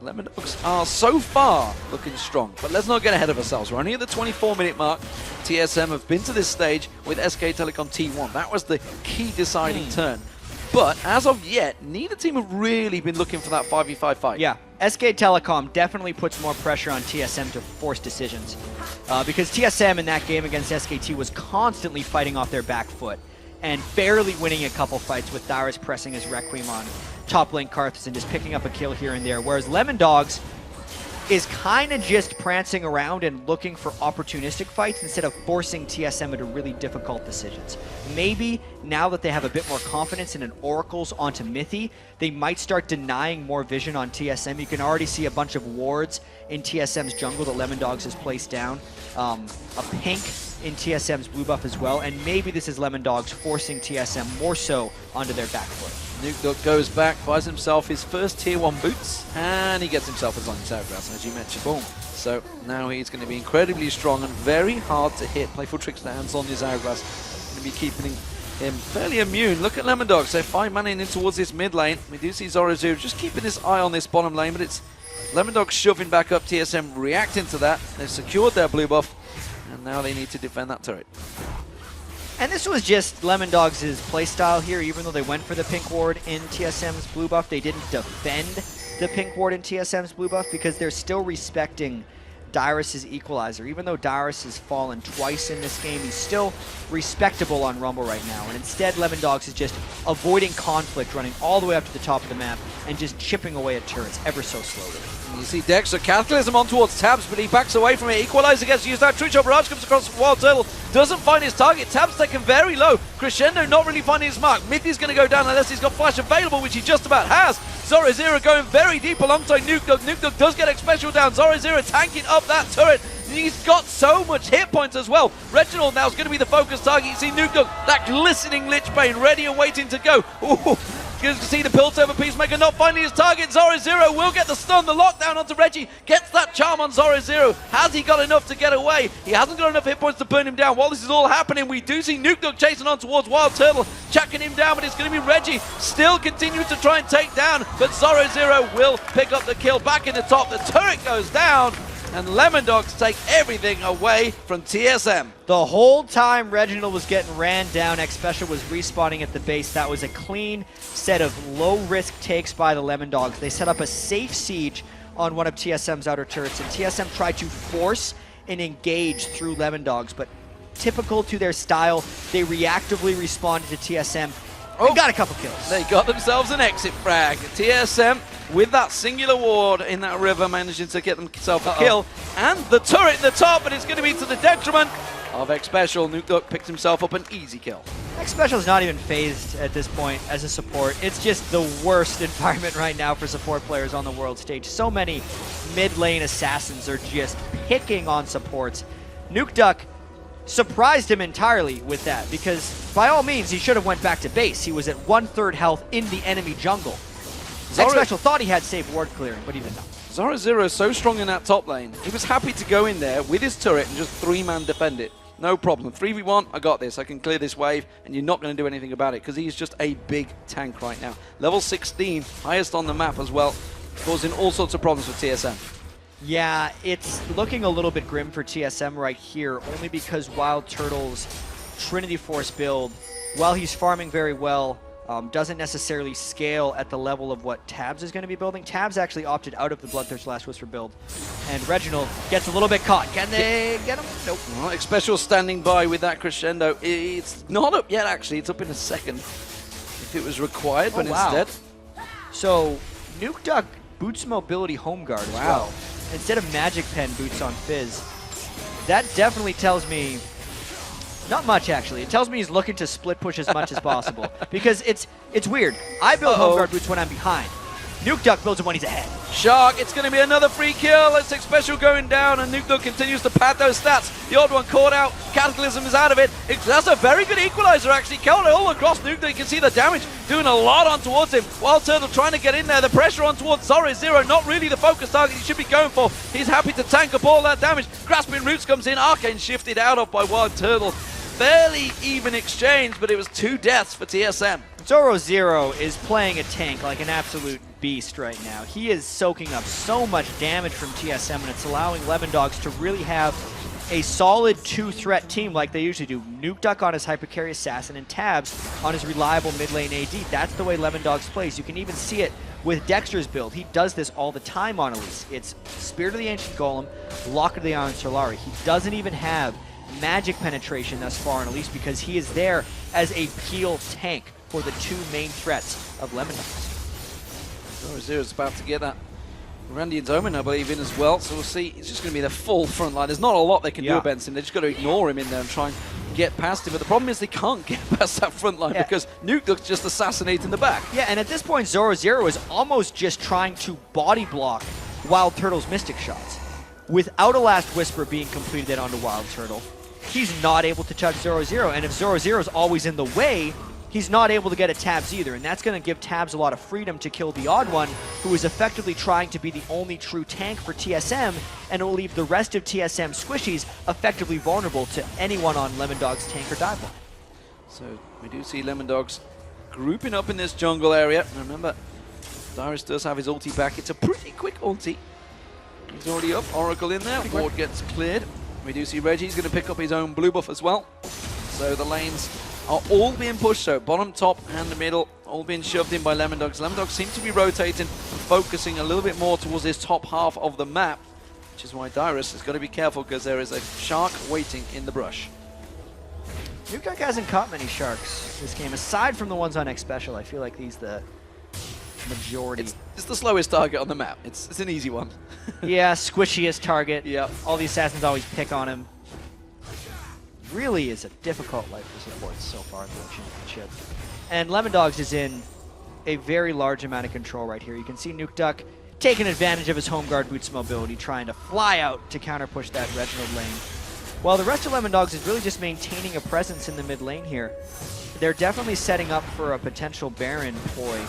Lemondogs are so far looking strong, but let's not get ahead of ourselves. We're only at the 24-minute mark. TSM have been to this stage with SK Telecom T1. That was the key deciding turn. But as of yet, neither team have really been looking for that 5v5 fight. Yeah, SK Telecom definitely puts more pressure on TSM to force decisions. Because TSM in that game against SKT was constantly fighting off their back foot and barely winning a couple fights with Dyrus pressing his Requiem on top lane Karthus and just picking up a kill here and there. Whereas Lemondogs is kind of just prancing around and looking for opportunistic fights instead of forcing TSM into really difficult decisions. Maybe now that they have a bit more confidence in an Oracles onto Mithy, they might start denying more vision on TSM. You can already see a bunch of wards in TSM's jungle that Lemondogs has placed down. A pink in TSM's blue buff as well, and maybe this is Lemondogs forcing TSM more so onto their back foot. Nukeduck goes back, buys himself his first tier 1 boots, and he gets himself his own Zagras, as you mentioned. Boom. So now he's going to be incredibly strong and very hard to hit. Playful Tricks hands on his Zagras. Going to be keeping him fairly immune. Look at Lemondogs. They're 5 manning in towards this mid lane. We do see Zoro0 just keeping his eye on this bottom lane, but it's Lemondogs shoving back up, TSM reacting to that. They've secured their blue buff, and now they need to defend that turret. And this was just Lemondogs' playstyle here. Even though they went for the pink ward in TSM's blue buff, they didn't defend the pink ward in TSM's blue buff because they're still respecting Dyrus' equalizer. Even though Dyrus has fallen twice in this game, he's still respectable on Rumble right now. And instead, Lemondogs is just avoiding conflict, running all the way up to the top of the map and just chipping away at turrets ever so slowly. You see Dexter Cataclysm on towards Tabs, but he backs away from it. Equalizer gets used out. True Shot Barrage comes across Wild Turtle. Doesn't find his target. Tabs taken very low. Crescendo not really finding his mark. Mithy's going to go down unless he's got Flash available, which he just about has. Zoro0 going very deep alongside Nukeduck. Nukeduck does get a special down. Zoro0 tanking up that turret. He's got so much hit points as well. Reginald now is going to be the focus target. You see Nukeduck, that glistening Lich Bane, ready and waiting to go. Ooh. You can see the Piltover Peacemaker not finding his target. Zoro0 will get the stun, the lockdown onto Reggie. Gets that charm on Zoro0. Has he got enough to get away? He hasn't got enough hit points to burn him down. While this is all happening, we do see Nukeduck chasing on towards Wild Turtle, chucking him down, but it's going to be Reggie. Still continuing to try and take down, but Zoro0 will pick up the kill. Back in the top, the turret goes down, and Lemondogs take everything away from TSM. The whole time Reginald was getting ran down, X-Special was respawning at the base. That was a clean set of low-risk takes by the Lemondogs. They set up a safe siege on one of TSM's outer turrets, and TSM tried to force and engage through Lemondogs, but typical to their style, they reactively responded to TSM and got a couple kills. They got themselves an exit frag. TSM, with that singular ward in that river, managing to get themselves a kill. And the turret in the top, but it's going to be to the detriment of X-Special. Nukeduck picked himself up an easy kill. X-Special's not even phased at this point as a support. It's just the worst environment right now for support players on the world stage. So many mid-lane assassins are just picking on supports. Nukeduck surprised him entirely with that because by all means he should have went back to base. He was at 1/3 health in the enemy jungle. X-Special thought he had safe ward clearing, but he did not. Zoro0 is so strong in that top lane. He was happy to go in there with his turret and just 3-man defend it. No problem. 3v1, I got this. I can clear this wave, and you're not going to do anything about it because he's just a big tank right now. Level 16, highest on the map as well, causing all sorts of problems for TSM. Yeah, it's looking a little bit grim for TSM right here, only because Wild Turtle's Trinity Force build, while he's farming very well, doesn't necessarily scale at the level of what Tabs is going to be building. Tabs actually opted out of the Bloodthirst Last Whisper build, and Reginald gets a little bit caught. Can they get him? Nope. Well, X-Special standing by with that crescendo. It's not up yet, actually. It's up in a second if it was required, but instead. So, Nukeduck boots mobility home guard as well. Instead of Magic Pen boots on Fizz. That definitely tells me, not much actually, it tells me he's looking to split push as much as possible. Because it's weird. I build home guard boots when I'm behind. Nukeduck builds them when he's ahead. Shark, it's going to be another free kill. Let's take Special going down, and Nukeduck continues to pad those stats. The odd one caught out. Cataclysm is out of it. That's a very good equalizer, actually. Killed it all across Nukeduck. You can see the damage doing a lot on towards him. Wild Turtle trying to get in there. The pressure on towards Zoro0. Not really the focus target he should be going for. He's happy to tank up all that damage. Grasping Roots comes in. Arcane shifted out of by Wild Turtle. fairly even exchange, but it was 2 deaths for TSM. Zoro is playing a tank like an absolute beast right now. He is soaking up so much damage from TSM, and it's allowing Lemondogs to really have a solid 2-threat team like they usually do. Nukeduck on his Hypercarry Assassin and Tabs on his reliable mid lane AD. That's the way Lemondogs plays. You can even see it with Dexter's build. He does this all the time on Elise. It's Spirit of the Ancient Golem, Locket of the Iron Solari. He doesn't even have magic penetration thus far on Elise because he is there as a peel tank for the 2 main threats of Lemondogs. Zoro's about to get that Randian's Omen, I believe, in as well, so we'll see. It's just going to be the full front line. There's not a lot they can do against him. They just got to ignore him in there and try and get past him. But the problem is they can't get past that front line because Nukeduck's just assassinating the back. Yeah, and at this point, Zoro is almost just trying to body block Wild Turtle's Mystic shots. Without a Last Whisper being completed onto Wild Turtle, he's not able to touch Zoro, and if Zoro is always in the way, he's not able to get at Tabs either, and that's going to give Tabs a lot of freedom to kill the Odd One, who is effectively trying to be the only true tank for TSM, and it will leave the rest of TSM squishies effectively vulnerable to anyone on Lemondogs' tank or dive line. So we do see Lemondogs grouping up in this jungle area. And remember, Dyrus does have his ulti back. It's a pretty quick ulti. He's already up. Oracle in there. Ward gets cleared. We do see Reggie's going to pick up his own blue buff as well. So the lanes are all being pushed, so bottom, top, and the middle, all being shoved in by Lemondogs. Lemondogs seem to be rotating and focusing a little bit more towards this top half of the map, which is why Dyrus has got to be careful because there is a shark waiting in the brush. Nukeduck hasn't caught many sharks this game. Aside from the ones on X Special, I feel like he's the majority. It's the slowest target on the map. It's an easy one. Yeah, squishiest target. Yeah. All the assassins always pick on him. Really is a difficult life for supports so far in the championship. And Lemondogs is in a very large amount of control right here. You can see Nukeduck taking advantage of his home guard boots mobility, trying to fly out to counter push that Reginald lane. While the rest of Lemondogs is really just maintaining a presence in the mid lane here. They're definitely setting up for a potential Baron ploy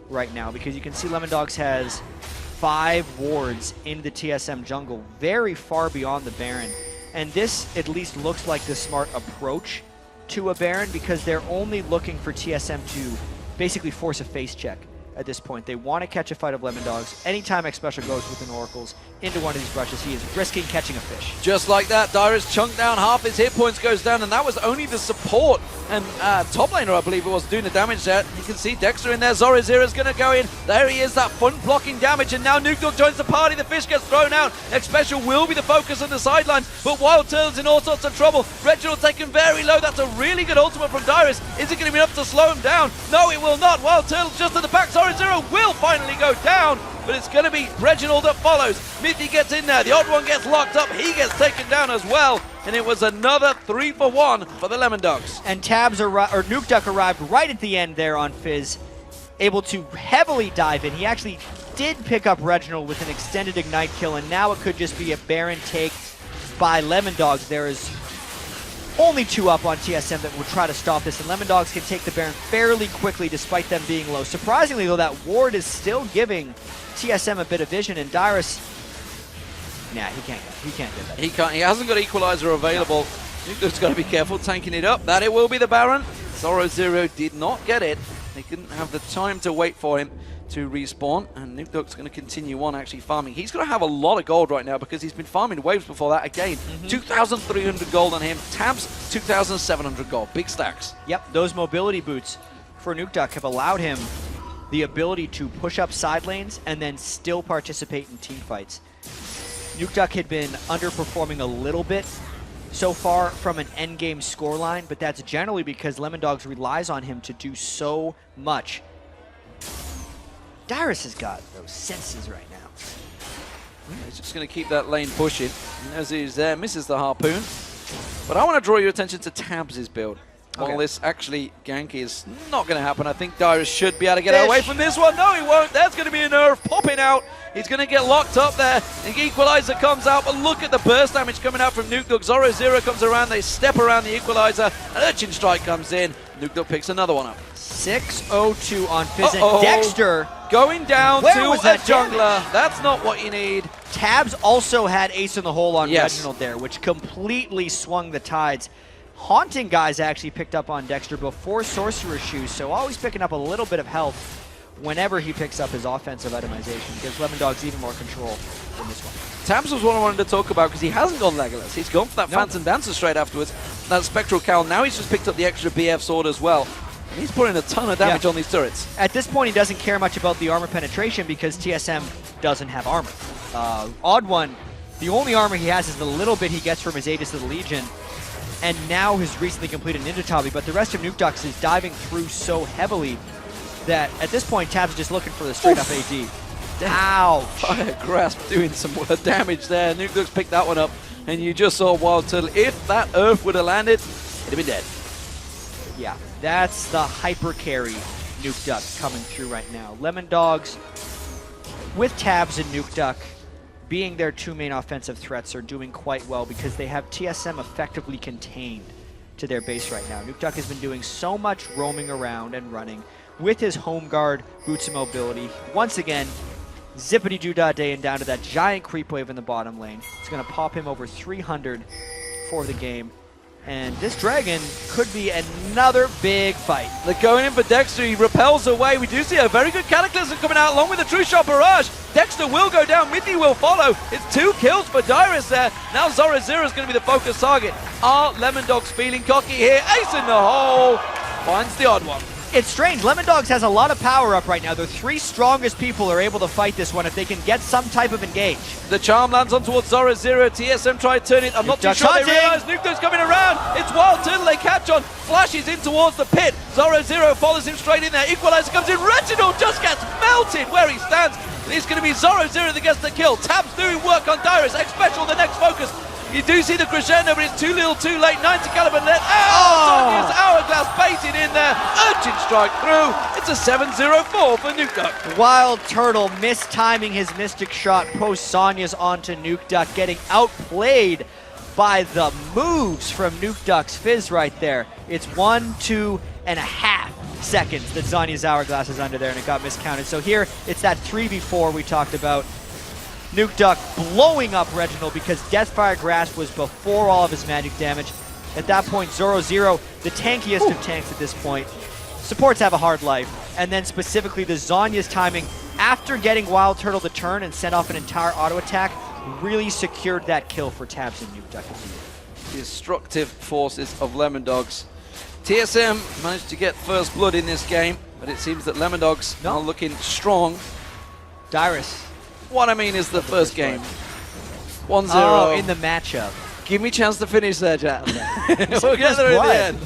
right now because you can see Lemondogs has 5 wards in the TSM jungle, very far beyond the Baron. And this at least looks like the smart approach to a Baron because they're only looking for TSM to basically force a face check at this point. They want to catch a fight of Lemondogs. Anytime X Special goes within Oracles into one of these brushes, he is risking catching a fish. Just like that, Dyrus chunked down, half his hit points goes down, and that was only the support and top laner, I believe it was, doing the damage there. You can see Dexter in there. Zoro's going to go in. There he is, that fun blocking damage, and now Nukeduck joins the party. The fish gets thrown out. X Special will be the focus on the sidelines, but Wild Turtle's in all sorts of trouble. Reginald taken very low. That's a really good ultimate from Dyrus. Is it going to be enough to slow him down? No, it will not. Wild Turtle's just at the back. Zoro will finally go down, but it's going to be Reginald that follows. Mithy gets in there. The Odd One gets locked up. He gets taken down as well. And it was another 3-for-1 for the Lemondogs. And Nukeduck arrived right at the end there on Fizz, able to heavily dive in. He actually did pick up Reginald with an extended Ignite kill, and now it could just be a Baron take by Lemondogs. There is only 2 up on TSM that would try to stop this, and Lemondogs can take the Baron fairly quickly despite them being low. Surprisingly, though, that ward is still giving TSM a bit of vision, and Dyrus, nah, he can't get that. He can't. He hasn't got Equalizer available. Nukeduck's got to be careful tanking it up. That it will be the Baron. Zoro did not get it. They didn't have the time to wait for him to respawn, and Nukeduck's going to continue on actually farming. He's going to have a lot of gold right now because he's been farming waves before that again. 2,300 gold on him. Tabs, 2,700 gold. Big stacks. Yep, those mobility boots for Nukeduck have allowed him the ability to push up side lanes and then still participate in team fights. Nukeduck had been underperforming a little bit so far from an endgame scoreline, but that's generally because Lemondogs relies on him to do so much. Dyrus has got those senses right now. He's just going to keep that lane pushing. And as he's there, misses the harpoon. But I want to draw your attention to Tabs' build. While this actually gank is not going to happen, I think Dyrus should be able to get away from this one. No, he won't. There's going to be a nerve popping out. He's going to get locked up there. The Equalizer comes out, but look at the burst damage coming out from Nukeduck. Zoro comes around. They step around the Equalizer. An Urchin Strike comes in. Nukeduck picks another one up. 602 on Fizz, and Dexter going down Where to was a that jungler. That's not what you need. Tabs also had Ace in the Hole on Reginald there, which completely swung the tides. Haunting Guys actually picked up on Dexter before Sorcerer's Shoes, so always picking up a little bit of health whenever he picks up his offensive itemization. Gives Lemondogs even more control in this one. Tabs was what I wanted to talk about because he hasn't gone Legolas. He's gone for that Phantom Dancer straight afterwards. That Spectral Cowl. Now he's just picked up the extra BF sword as well. And he's putting a ton of damage on these turrets. At this point, he doesn't care much about the armor penetration because TSM doesn't have armor. Odd One, the only armor he has is the little bit he gets from his Aegis of the Legion, and now has recently completed Ninja Tabi, but the rest of Nukeducks is diving through so heavily that at this point, Tabs is just looking for the straight-up AD. Ouch! Fire Grasp doing some damage there. Nukeducks picked that one up, and you just saw Wild Turtle. If that Earth would have landed, it'd have been dead. Yeah, that's the hyper carry Nukeduck coming through right now. Lemondogs, with Tabs and Nukeduck being their two main offensive threats, are doing quite well because they have TSM effectively contained to their base right now. Nukeduck has been doing so much roaming around and running with his home guard, Boots of Mobility. Once again, zippity-doo-dah day and down to that giant creep wave in the bottom lane. It's going to pop him over 300 for the game. And this dragon could be another big fight. They're going in for Dexter. He repels away. We do see a very good Cataclysm coming out along with the True Shot Barrage. Dexter will go down. Midney will follow. It's 2 kills for Dyrus there. Now Zoro Zero is going to be the focus target. Are Lemondogs feeling cocky here? Ace in the hole. Finds the odd one. It's strange. Lemondogs has a lot of power up right now. The 3 strongest people are able to fight this one if they can get some type of engage. The charm lands on towards Zoro Zero. TSM try to turn it. I'm not too sure they realize Nukeduck's coming around. It's Wild Turtle. They catch on. Flashes in towards the pit. Zoro Zero follows him straight in there. Equalizer comes in. Reginald just gets melted where he stands. It's going to be Zoro Zero that gets the kill. Tabs doing work on Dyrus. X Special, the next focus. You do see the crescendo, but it's too little too late. 90 caliber net. Sonya's Hourglass baited in there. Urchin strike through. It's a 7-0-4 for Nukeduck. Wild Turtle mistiming his Mystic Shot post Sonya's onto Nukeduck, getting outplayed by the moves from Nukeduck's Fizz right there. It's 1, 2.5 seconds that Sonya's Hourglass is under there, and it got miscounted. So here, it's that 3v4 we talked about. Nukeduck blowing up Reginald because Deathfire Grasp was before all of his magic damage. At that point, Zoro Zero, the tankiest of tanks at this point. Supports have a hard life. And then specifically the Zonya's timing after getting Wild Turtle to turn and send off an entire auto attack really secured that kill for Tabs and Nukeduck. Destructive forces of Lemondogs. TSM managed to get first blood in this game, but it seems that Lemondogs are looking strong. Dyrus. What I mean is the first game. 1-0. Oh, in the matchup. Give me a chance to finish there, Jack. Okay. We'll get there in the end.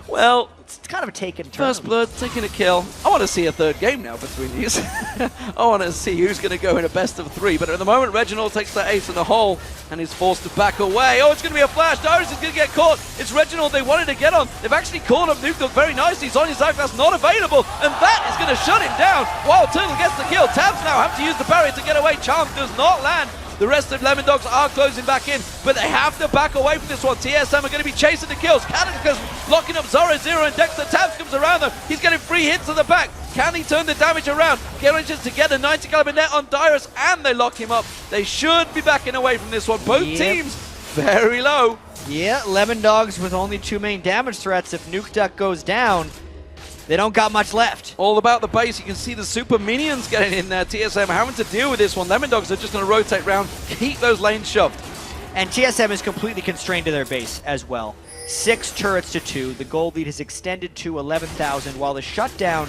Well, it's kind of a taken turn. First blood, taking a kill. I want to see a third game now between these. I want to see who's going to go in a best of 3. But at the moment, Reginald takes the ace in the hole and is forced to back away. Oh, it's going to be a flash. Dyrus is going to get caught. It's Reginald they wanted to get on. They've actually caught up Nukeduck very nicely. Sonya's Hourglass not available, and that is going to shut him down. Wild Turtle gets the kill. Tabs now have to use the barrier to get away. Charm does not land. The rest of Lemondogs are closing back in, but they have to back away from this one. TSM are going to be chasing the kills. Cataclysm locking up Zoro Zero, and Dexter. Tabs comes around them. He's getting 3 hits to the back. Can he turn the damage around? Manages to get a 90 caliber net on Dyrus, and they lock him up. They should be backing away from this one. Both teams very low. Yeah, Lemondogs with only 2 main damage threats. If Nukeduck goes down, they don't got much left. All about the base. You can see the super minions getting in there. TSM having to deal with this one. Lemondogs are just going to rotate around, keep those lanes shoved. And TSM is completely constrained to their base as well. 6 turrets to 2. The gold lead has extended to 11,000, while the shutdown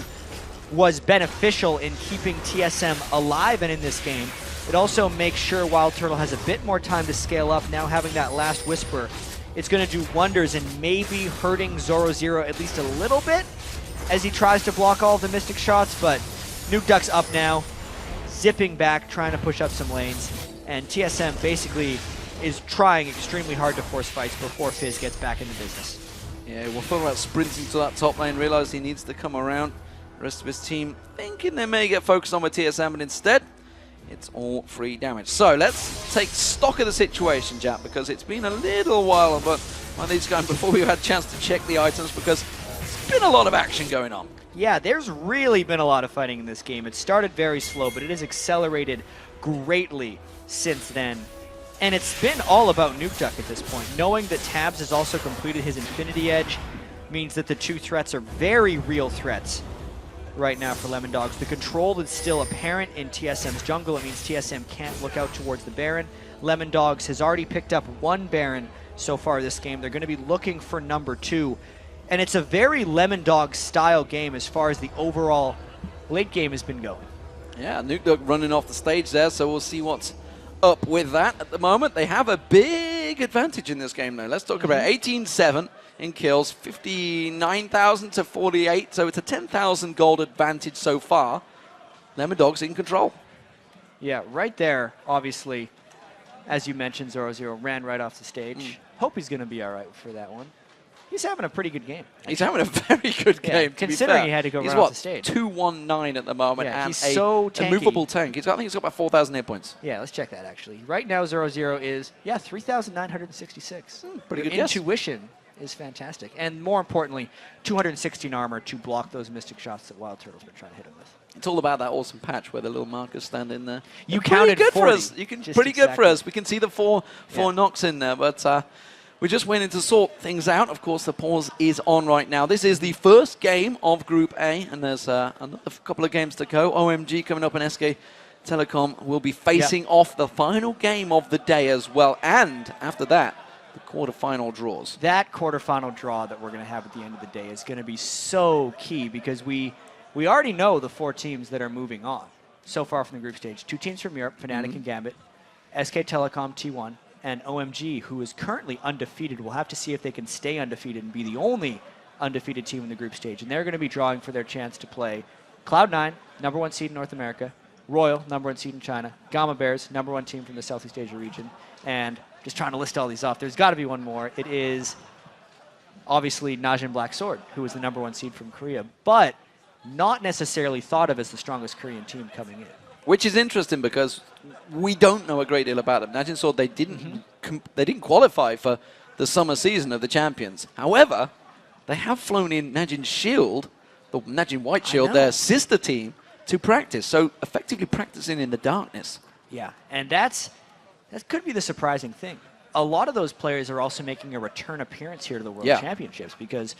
was beneficial in keeping TSM alive and in this game. It also makes sure Wild Turtle has a bit more time to scale up, now having that last Whisper. It's going to do wonders and maybe hurting Zoro Zero at least a little bit as he tries to block all of the Mystic shots, but Nukeduck's up now, zipping back, trying to push up some lanes, and TSM basically is trying extremely hard to force fights before Fizz gets back into business. Yeah, we'll talk about sprinting to that top lane, realize he needs to come around. The rest of his team thinking they may get focused on with TSM, but instead, it's all free damage. So let's take stock of the situation, Jack, because it's been a little while, but one of these guys before we've had a chance to check the items, because there's been a lot of action going on. Yeah, there's really been a lot of fighting in this game. It started very slow, but it has accelerated greatly since then. And it's been all about Nuke Duck at this point. Knowing that Tabs has also completed his Infinity Edge means that the two threats are very real threats right now for Lemondogs. The control is still apparent in TSM's jungle. It means TSM can't look out towards the Baron. Lemondogs has already picked up one Baron so far this game. They're going to be looking for number 2. And it's a very Lemondogs style game as far as the overall late game has been going. Yeah, Nuke Duck running off the stage there, so we'll see what's up with that. At the moment, they have a big advantage in this game, though. Let's talk about 18-7 in kills, 59,000 to 48, so it's a 10,000 gold advantage so far. Lemondogs in control. Yeah, right there, obviously, as you mentioned, 0-0 ran right off the stage. Hope he's going to be all right for that one. He's having a pretty good game. He's having a very good game, considering he had to go right off the stage. He's 219 at the moment, Yeah, and he's so tanky. a movable tank. I think he's got about 4,000 hit points. Yeah, let's check that, actually. Right now, 0-0 is, 3,966. Pretty Your good guess. intuition is fantastic. And more importantly, 216 armor to block those mystic shots that Wild Turtle's been trying to hit him with. It's all about that awesome patch where the little markers stand in there. You They're counted pretty good 40. for us. Pretty good for us. We can see the four knocks in there, but we're just waiting to sort things out. Of course, the pause is on right now. This is the first game of Group A, and there's another couple of games to go. OMG coming up, and SK Telecom will be facing off the final game of the day as well. And after that, the quarterfinal draws. That quarterfinal draw that we're going to have at the end of the day is going to be so key because we already know the 4 teams that are moving on so far from the group stage. 2 teams from Europe, Fnatic and Gambit, SK Telecom T1, and OMG, who is currently undefeated. We'll have to see if they can stay undefeated and be the only undefeated team in the group stage. And they're going to be drawing for their chance to play Cloud9, #1 seed in North America, Royal, #1 seed in China, Gamma Bears, #1 team from the Southeast Asia region, and just trying to list all these off. There's got to be one more. It is obviously Najin Black Sword, who is the #1 seed from Korea, but not necessarily thought of as the strongest Korean team coming in. Which is interesting because we don't know a great deal about them. Najin Sword, they didn't qualify for the summer season of the champions. However, they have flown in Najin Shield, the Najin White Shield, their sister team, to practice. So effectively practicing in the darkness. Yeah, and that could be the surprising thing. A lot of those players are also making a return appearance here to the World Championships because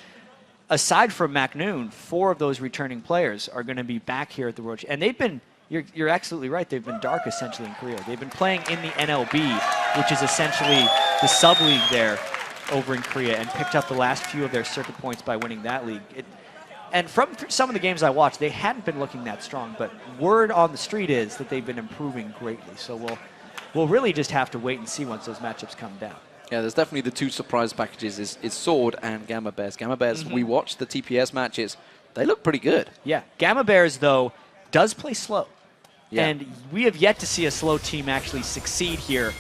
aside from MacNoon, 4 of those returning players are going to be back here at the World and they've been, you're absolutely right, they've been dark essentially in Korea. They've been playing in the NLB, which is essentially the sub-league there over in Korea, and picked up the last few of their circuit points by winning that league. And from some of the games I watched, they hadn't been looking that strong, but word on the street is that they've been improving greatly. So we'll really just have to wait and see once those matchups come down. Yeah, there's definitely the 2 surprise packages is Sword and Gamma Bears. Gamma Bears, we watched the TPS matches. They look pretty good. Yeah, Gamma Bears, though, does play slow. Yeah. And we have yet to see a slow team actually succeed here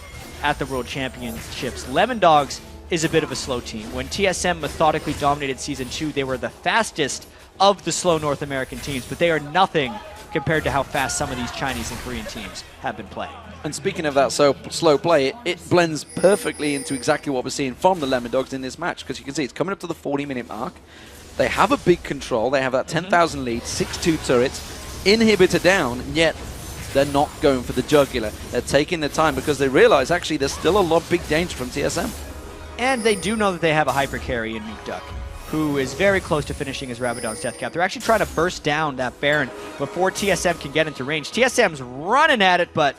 at the World Championships. Lemondogs is a bit of a slow team. When TSM methodically dominated Season 2, they were the fastest of the slow North American teams, but they are nothing compared to how fast some of these Chinese and Korean teams have been playing. And speaking of that slow play, it blends perfectly into exactly what we're seeing from the Lemondogs in this match, because you can see it's coming up to the 40-minute mark. They have a big control. They have that 10,000 lead, 6-2 turrets, inhibitor down, and yet they're not going for the jugular. They're taking their time because they realize actually there's still a lot of big danger from TSM. And they do know that they have a hyper carry in Nuke Duck, who is very close to finishing his Rabadon's death cap. They're actually trying to burst down that Baron before TSM can get into range. TSM's running at it, but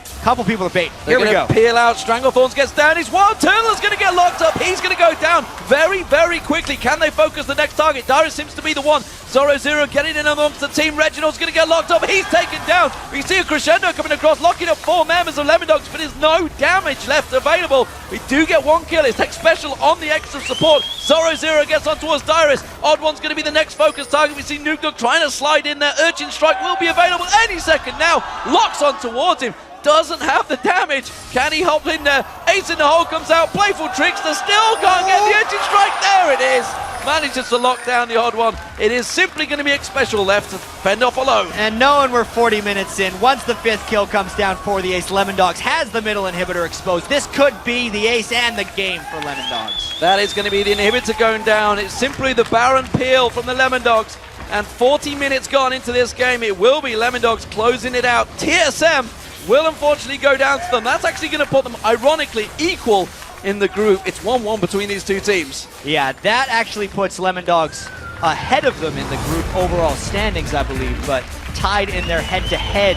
a couple people are bait. Here we go. Peel out. Stranglethorns gets down. His Wild Turtle's going to get locked up. He's going to go down very, very quickly. Can they focus the next target? Darius seems to be the one. 0-0 getting in amongst the team. Reginald's going to get locked up. He's taken down. We see a crescendo coming across, locking up 4 members of Lemondogs, but there's no damage left available. We do get 1 kill. It's Tech Special on the extra support. 0-0 gets on towards Darius. Odd One's going to be the next focus target. We see Nuke Duck trying to slide in there. Urchin Strike will be available any second now. Locks on towards him. Doesn't have the damage. Can he hop in there? Ace in the hole comes out. Playful Trickster still can't get the Urchin Strike. There it is. Manages to lock down the Odd One. It is simply going to be X Special left to fend off alone. And knowing we're 40 minutes in, once the 5th kill comes down for the Ace, Lemondogs has the middle inhibitor exposed. This could be the Ace and the game for Lemondogs. That is going to be the inhibitor going down. It's simply the Baron Peel from the Lemondogs. And 40 minutes gone into this game. It will be Lemondogs closing it out. TSM will unfortunately go down to them. That's actually going to put them, ironically, equal in the group. It's 1-1 between these two teams. Yeah, that actually puts Lemondogs ahead of them in the group overall standings, I believe, but tied in their head-to-head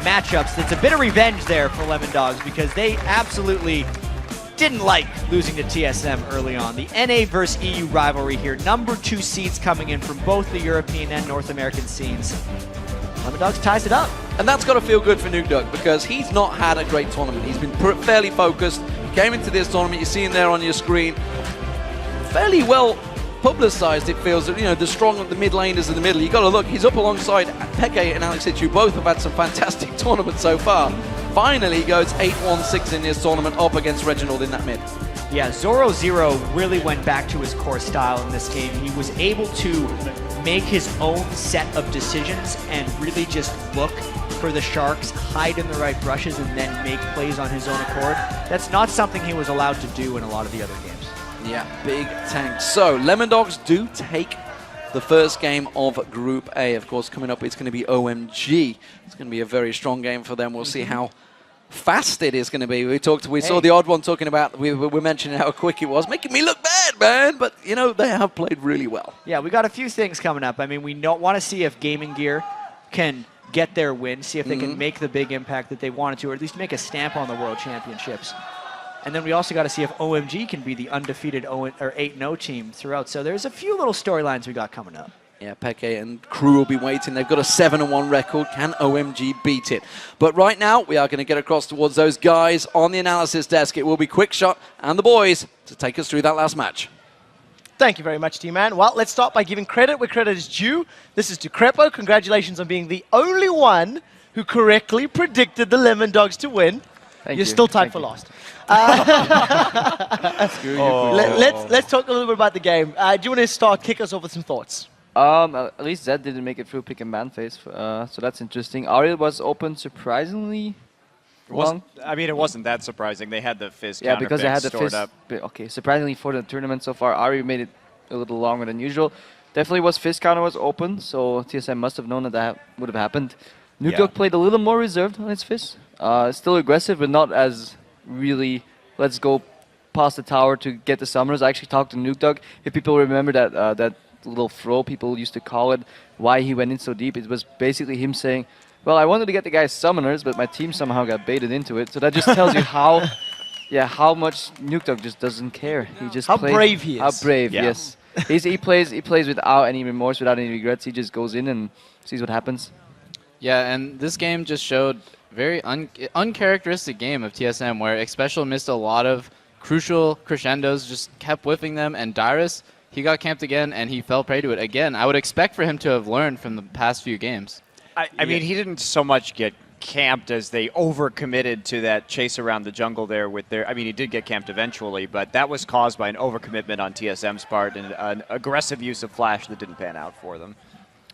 matchups. It's a bit of revenge there for Lemondogs because they absolutely didn't like losing to TSM early on. The NA versus EU rivalry here. Number 2 seeds coming in from both the European and North American scenes. Lemondogs ties it up. And that's got to feel good for Lemondogs because he's not had a great tournament. He's been fairly focused. He came into this tournament, you see him there on your screen, fairly well publicized, it feels. You know, the strong, the mid laners in the middle. You got to look, he's up alongside Peke and Alex Hitch, who both have had some fantastic tournaments so far. Finally, he goes 8-1-6 in this tournament up against Reginald in that mid. Yeah, Zoro Zero really went back to his core style in this game. He was able to make his own set of decisions and really just look for the Sharks, hide in the right brushes, and then make plays on his own accord. That's not something he was allowed to do in a lot of the other games. Yeah, big tank. So, Lemondogs do take the first game of Group A. Of course, coming up, it's going to be OMG. It's going to be a very strong game for them. We'll see how fast it is going to be. We saw the odd one talking about, we were mentioning how quick it was, making me look bad, man. But, you know, they have played really well. Yeah, we got a few things coming up. I mean, we want to see if Gaming Gear can get their win, see if they can make the big impact that they wanted to, or at least make a stamp on the World Championships. And then we also got to see if OMG can be the undefeated 8-0 team throughout. So there's a few little storylines we got coming up. Yeah, Peke and crew will be waiting. They've got a 7-1 record. Can OMG beat it? But right now, we are going to get across towards those guys on the analysis desk. It will be Quickshot and the boys to take us through that last match. Thank you very much, T-Man. Well, let's start by giving credit where credit is due. This is to Crepo. Congratulations on being the only one who correctly predicted the Lemondogs to win. You're still tied for last. Let's talk a little bit about the game. Do you want to start, kick us off with some thoughts? At least Zed didn't make it through pick and ban phase, so that's interesting. Ariel was open surprisingly long. I mean, it wasn't that surprising. They had the Fizz Yeah, because they had the stored Fizz. up. Okay, surprisingly for the tournament so far, Ariel made it a little longer than usual. Definitely was Fizz counter was open, so TSM must have known that that would have happened. Nuke played a little more reserved on its Fizz. Still aggressive, but not as really, let's go past the tower to get the summoners. I actually talked to Nuke Dog. If people remember that that little throw people used to call it, why he went in so deep, it was basically him saying, well, I wanted to get the guy's summoners, but my team somehow got baited into it. So that just tells you how much Nuke Dog just doesn't care. He just how brave he is. How brave, yes. He plays without any remorse, without any regrets. He just goes in and sees what happens. Yeah, and this game just showed very uncharacteristic game of TSM where Xpecial missed a lot of crucial crescendos, just kept whiffing them, and Dyrus, he got camped again and he fell prey to it again. I would expect for him to have learned from the past few games. I mean, he didn't so much get camped as they overcommitted to that chase around the jungle there with their... I mean, he did get camped eventually, but that was caused by an overcommitment on TSM's part and an aggressive use of Flash that didn't pan out for them.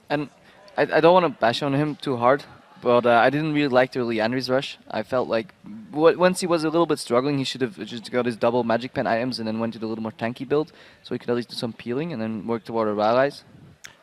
And I don't want to bash on him too hard, but I didn't really like the early Andres rush. I felt like once he was a little bit struggling, he should have just got his double Magic Pen items and then went to the little more tanky build, so he could at least do some peeling and then work toward our allies.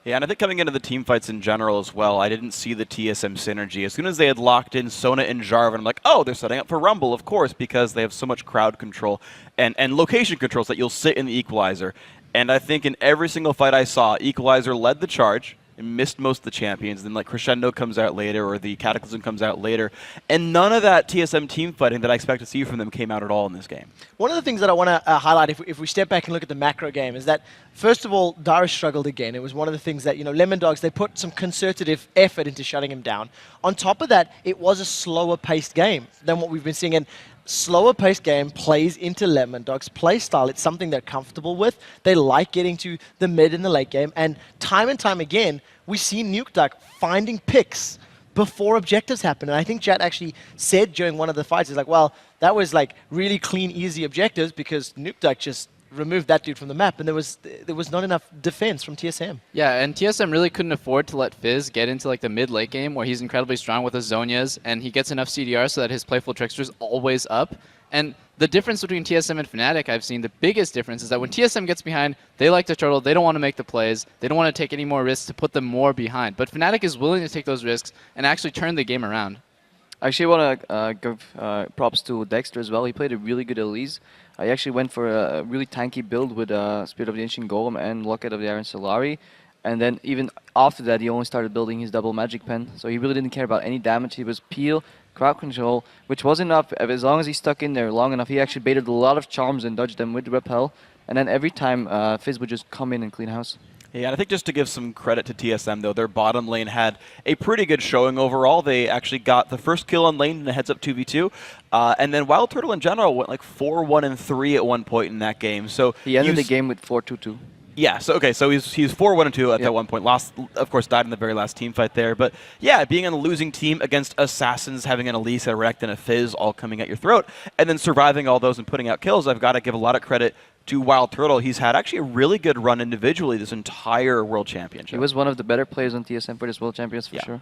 Yeah, and I think coming into the team fights in general as well, I didn't see the TSM synergy. As soon as they had locked in Sona and Jarvan, I'm like, oh, they're setting up for Rumble, of course, because they have so much crowd control and location controls that you'll sit in the Equalizer. And I think in every single fight I saw, Equalizer led the charge and missed most of the champions. Then like Crescendo comes out later or the Cataclysm comes out later. And none of that TSM team fighting that I expect to see from them came out at all in this game. One of the things that I want to highlight if we step back and look at the macro game is that, first of all, Dyrus struggled again. It was one of the things that, Lemondogs, they put some concerted effort into shutting him down. On top of that, it was a slower paced game than what we've been seeing. And slower paced game plays into Lemondogs' play style. It's something they're comfortable with. They like getting to the mid and the late game. And time again, we see Nuke Duck finding picks before objectives happen. And I think Jat actually said during one of the fights, he's like, well, that was like really clean, easy objectives because Nuke Duck just removed that dude from the map, and there was not enough defense from TSM. Yeah, and TSM really couldn't afford to let Fizz get into like the mid-late game where he's incredibly strong with his Zhonya's, and he gets enough CDR so that his Playful Trickster's always up. And the difference between TSM and Fnatic, I've seen the biggest difference is that when TSM gets behind, they like to turtle, they don't want to make the plays, they don't want to take any more risks to put them more behind. But Fnatic is willing to take those risks and actually turn the game around. I actually want to give props to Dexter as well. He played a really good Elise. He actually went for a really tanky build with Spirit of the Ancient Golem and Locket of the Iron Solari. And then even after that, he only started building his double magic pen. So he really didn't care about any damage. He was peel, crowd control, which was enough. As long as he stuck in there long enough, he actually baited a lot of charms and dodged them with Repel. And then every time, Fizz would just come in and clean house. Yeah, and I think just to give some credit to TSM, though, their bottom lane had a pretty good showing overall. They actually got the first kill on lane in a heads-up 2v2. And then Wild Turtle in general went like 4-1-3 at one point in that game. So he ended the game with 4-2-2. Yeah, so okay, so he's 4-1-2 at that one point. Lost, of course, died in the very last team fight there. But yeah, being on the losing team against Assassins, having an Elise, a Rect, and a Fizz all coming at your throat, and then surviving all those and putting out kills, I've got to give a lot of credit to Wild Turtle. He's had actually a really good run individually this entire World Championship. He was one of the better players on TSM for this World Champions for sure.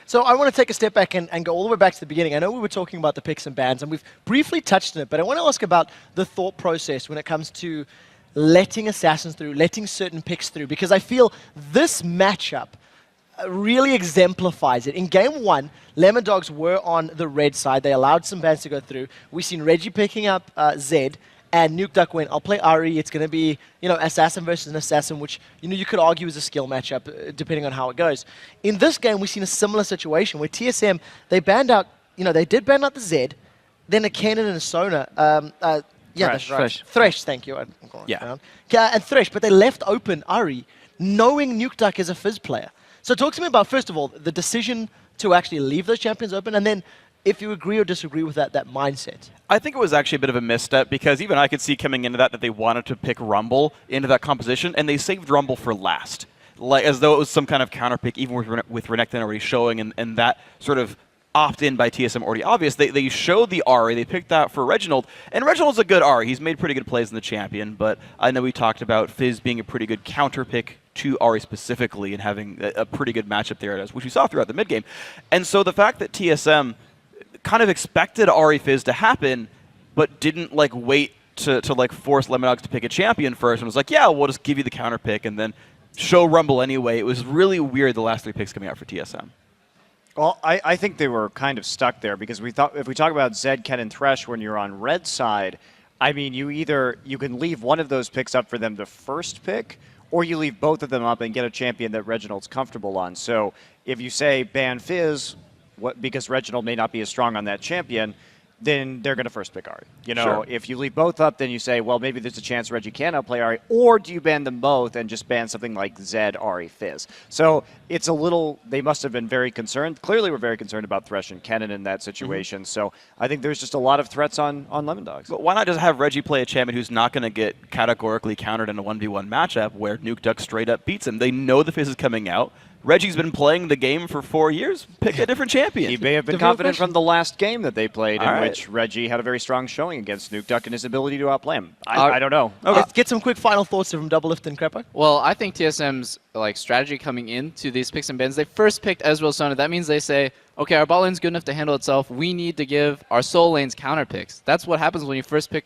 So I want to take a step back and go all the way back to the beginning. I know we were talking about the picks and bans, and we've briefly touched on it, but I want to ask about the thought process when it comes to letting Assassins through, letting certain picks through, because I feel this matchup really exemplifies it. In game one, Lemondogs were on the red side. They allowed some bans to go through. We've seen Reggie picking up Zed, and Nuke Duck went, I'll play Ari. It's going to be, assassin versus an assassin, which, you could argue is a skill matchup, depending on how it goes. In this game, we've seen a similar situation where TSM, they banned out, they did ban out the Zed, then a Cannon and a Sona. Thresh, thank you. And Thresh, but they left open Ari, knowing Nuke Duck is a Fizz player. So talk to me about, first of all, the decision to actually leave those champions open, and then if you agree or disagree with that mindset. I think it was actually a bit of a misstep because even I could see coming into that they wanted to pick Rumble into that composition, and they saved Rumble for last. Like as though it was some kind of counter pick, even with Renekton already showing, and that sort of opt-in by TSM already obvious. They showed the Ahri, they picked that for Reginald, and Reginald's a good Ahri. He's made pretty good plays in the champion, but I know we talked about Fizz being a pretty good counter pick to Ahri specifically and having a pretty good matchup there, which we saw throughout the mid-game. And so the fact that TSM kind of expected Ahri Fizz to happen, but didn't wait to force Lemondogs to pick a champion first, and was like, yeah, we'll just give you the counter pick and then show Rumble anyway. It was really weird the last three picks coming out for TSM. Well, I think they were kind of stuck there because we thought if we talk about Zed, Ken, and Thresh when you're on red side, I mean, you can leave one of those picks up for them to first pick, or you leave both of them up and get a champion that Reginald's comfortable on. So if you say ban Fizz, because Reginald may not be as strong on that champion, then they're going to first pick Ahri. Sure. If you leave both up, then you say, well, maybe there's a chance Reggie can outplay Ahri, or do you ban them both and just ban something like Zed, Ahri, Fizz? So it's a little, they must have been very concerned. Clearly we're very concerned about Thresh and Kennen in that situation. So I think there's just a lot of threats on Lemondogs. But why not just have Reggie play a champion who's not going to get categorically countered in a 1v1 matchup where Nuke Duck straight up beats him? They know the Fizz is coming out. Reggie's been playing the game for 4 years. Pick a different champion. He may have been confident from the last game that they played, which Reggie had a very strong showing against Nuke Duck and his ability to outplay him. I don't know. Let's get some quick final thoughts from Doublelift and Crepo. Well, I think TSM's strategy coming into these picks and bans, they first picked Ezreal Sona. That means they say, okay, our bot lane's good enough to handle itself. We need to give our soul lanes counter picks. That's what happens when you first pick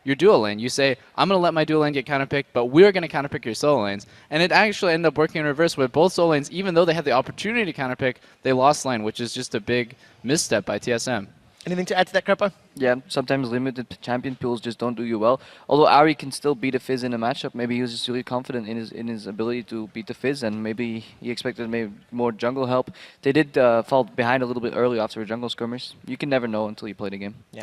your dual lane. You say, I'm going to let my dual lane get counter picked, but we're going to counter pick your soul lanes. And it actually ended up working in reverse where both soul lanes, even though they had the opportunity to counter pick, they lost lane, which is just a big misstep by TSM. Anything to add to that, Crepo? Yeah, sometimes limited champion pools just don't do you well. Although Ahri can still beat a Fizz in a matchup, maybe he was just really confident in his ability to beat the Fizz, and maybe he expected maybe more jungle help. They did fall behind a little bit early after a jungle skirmish. You can never know until you play the game. Yeah.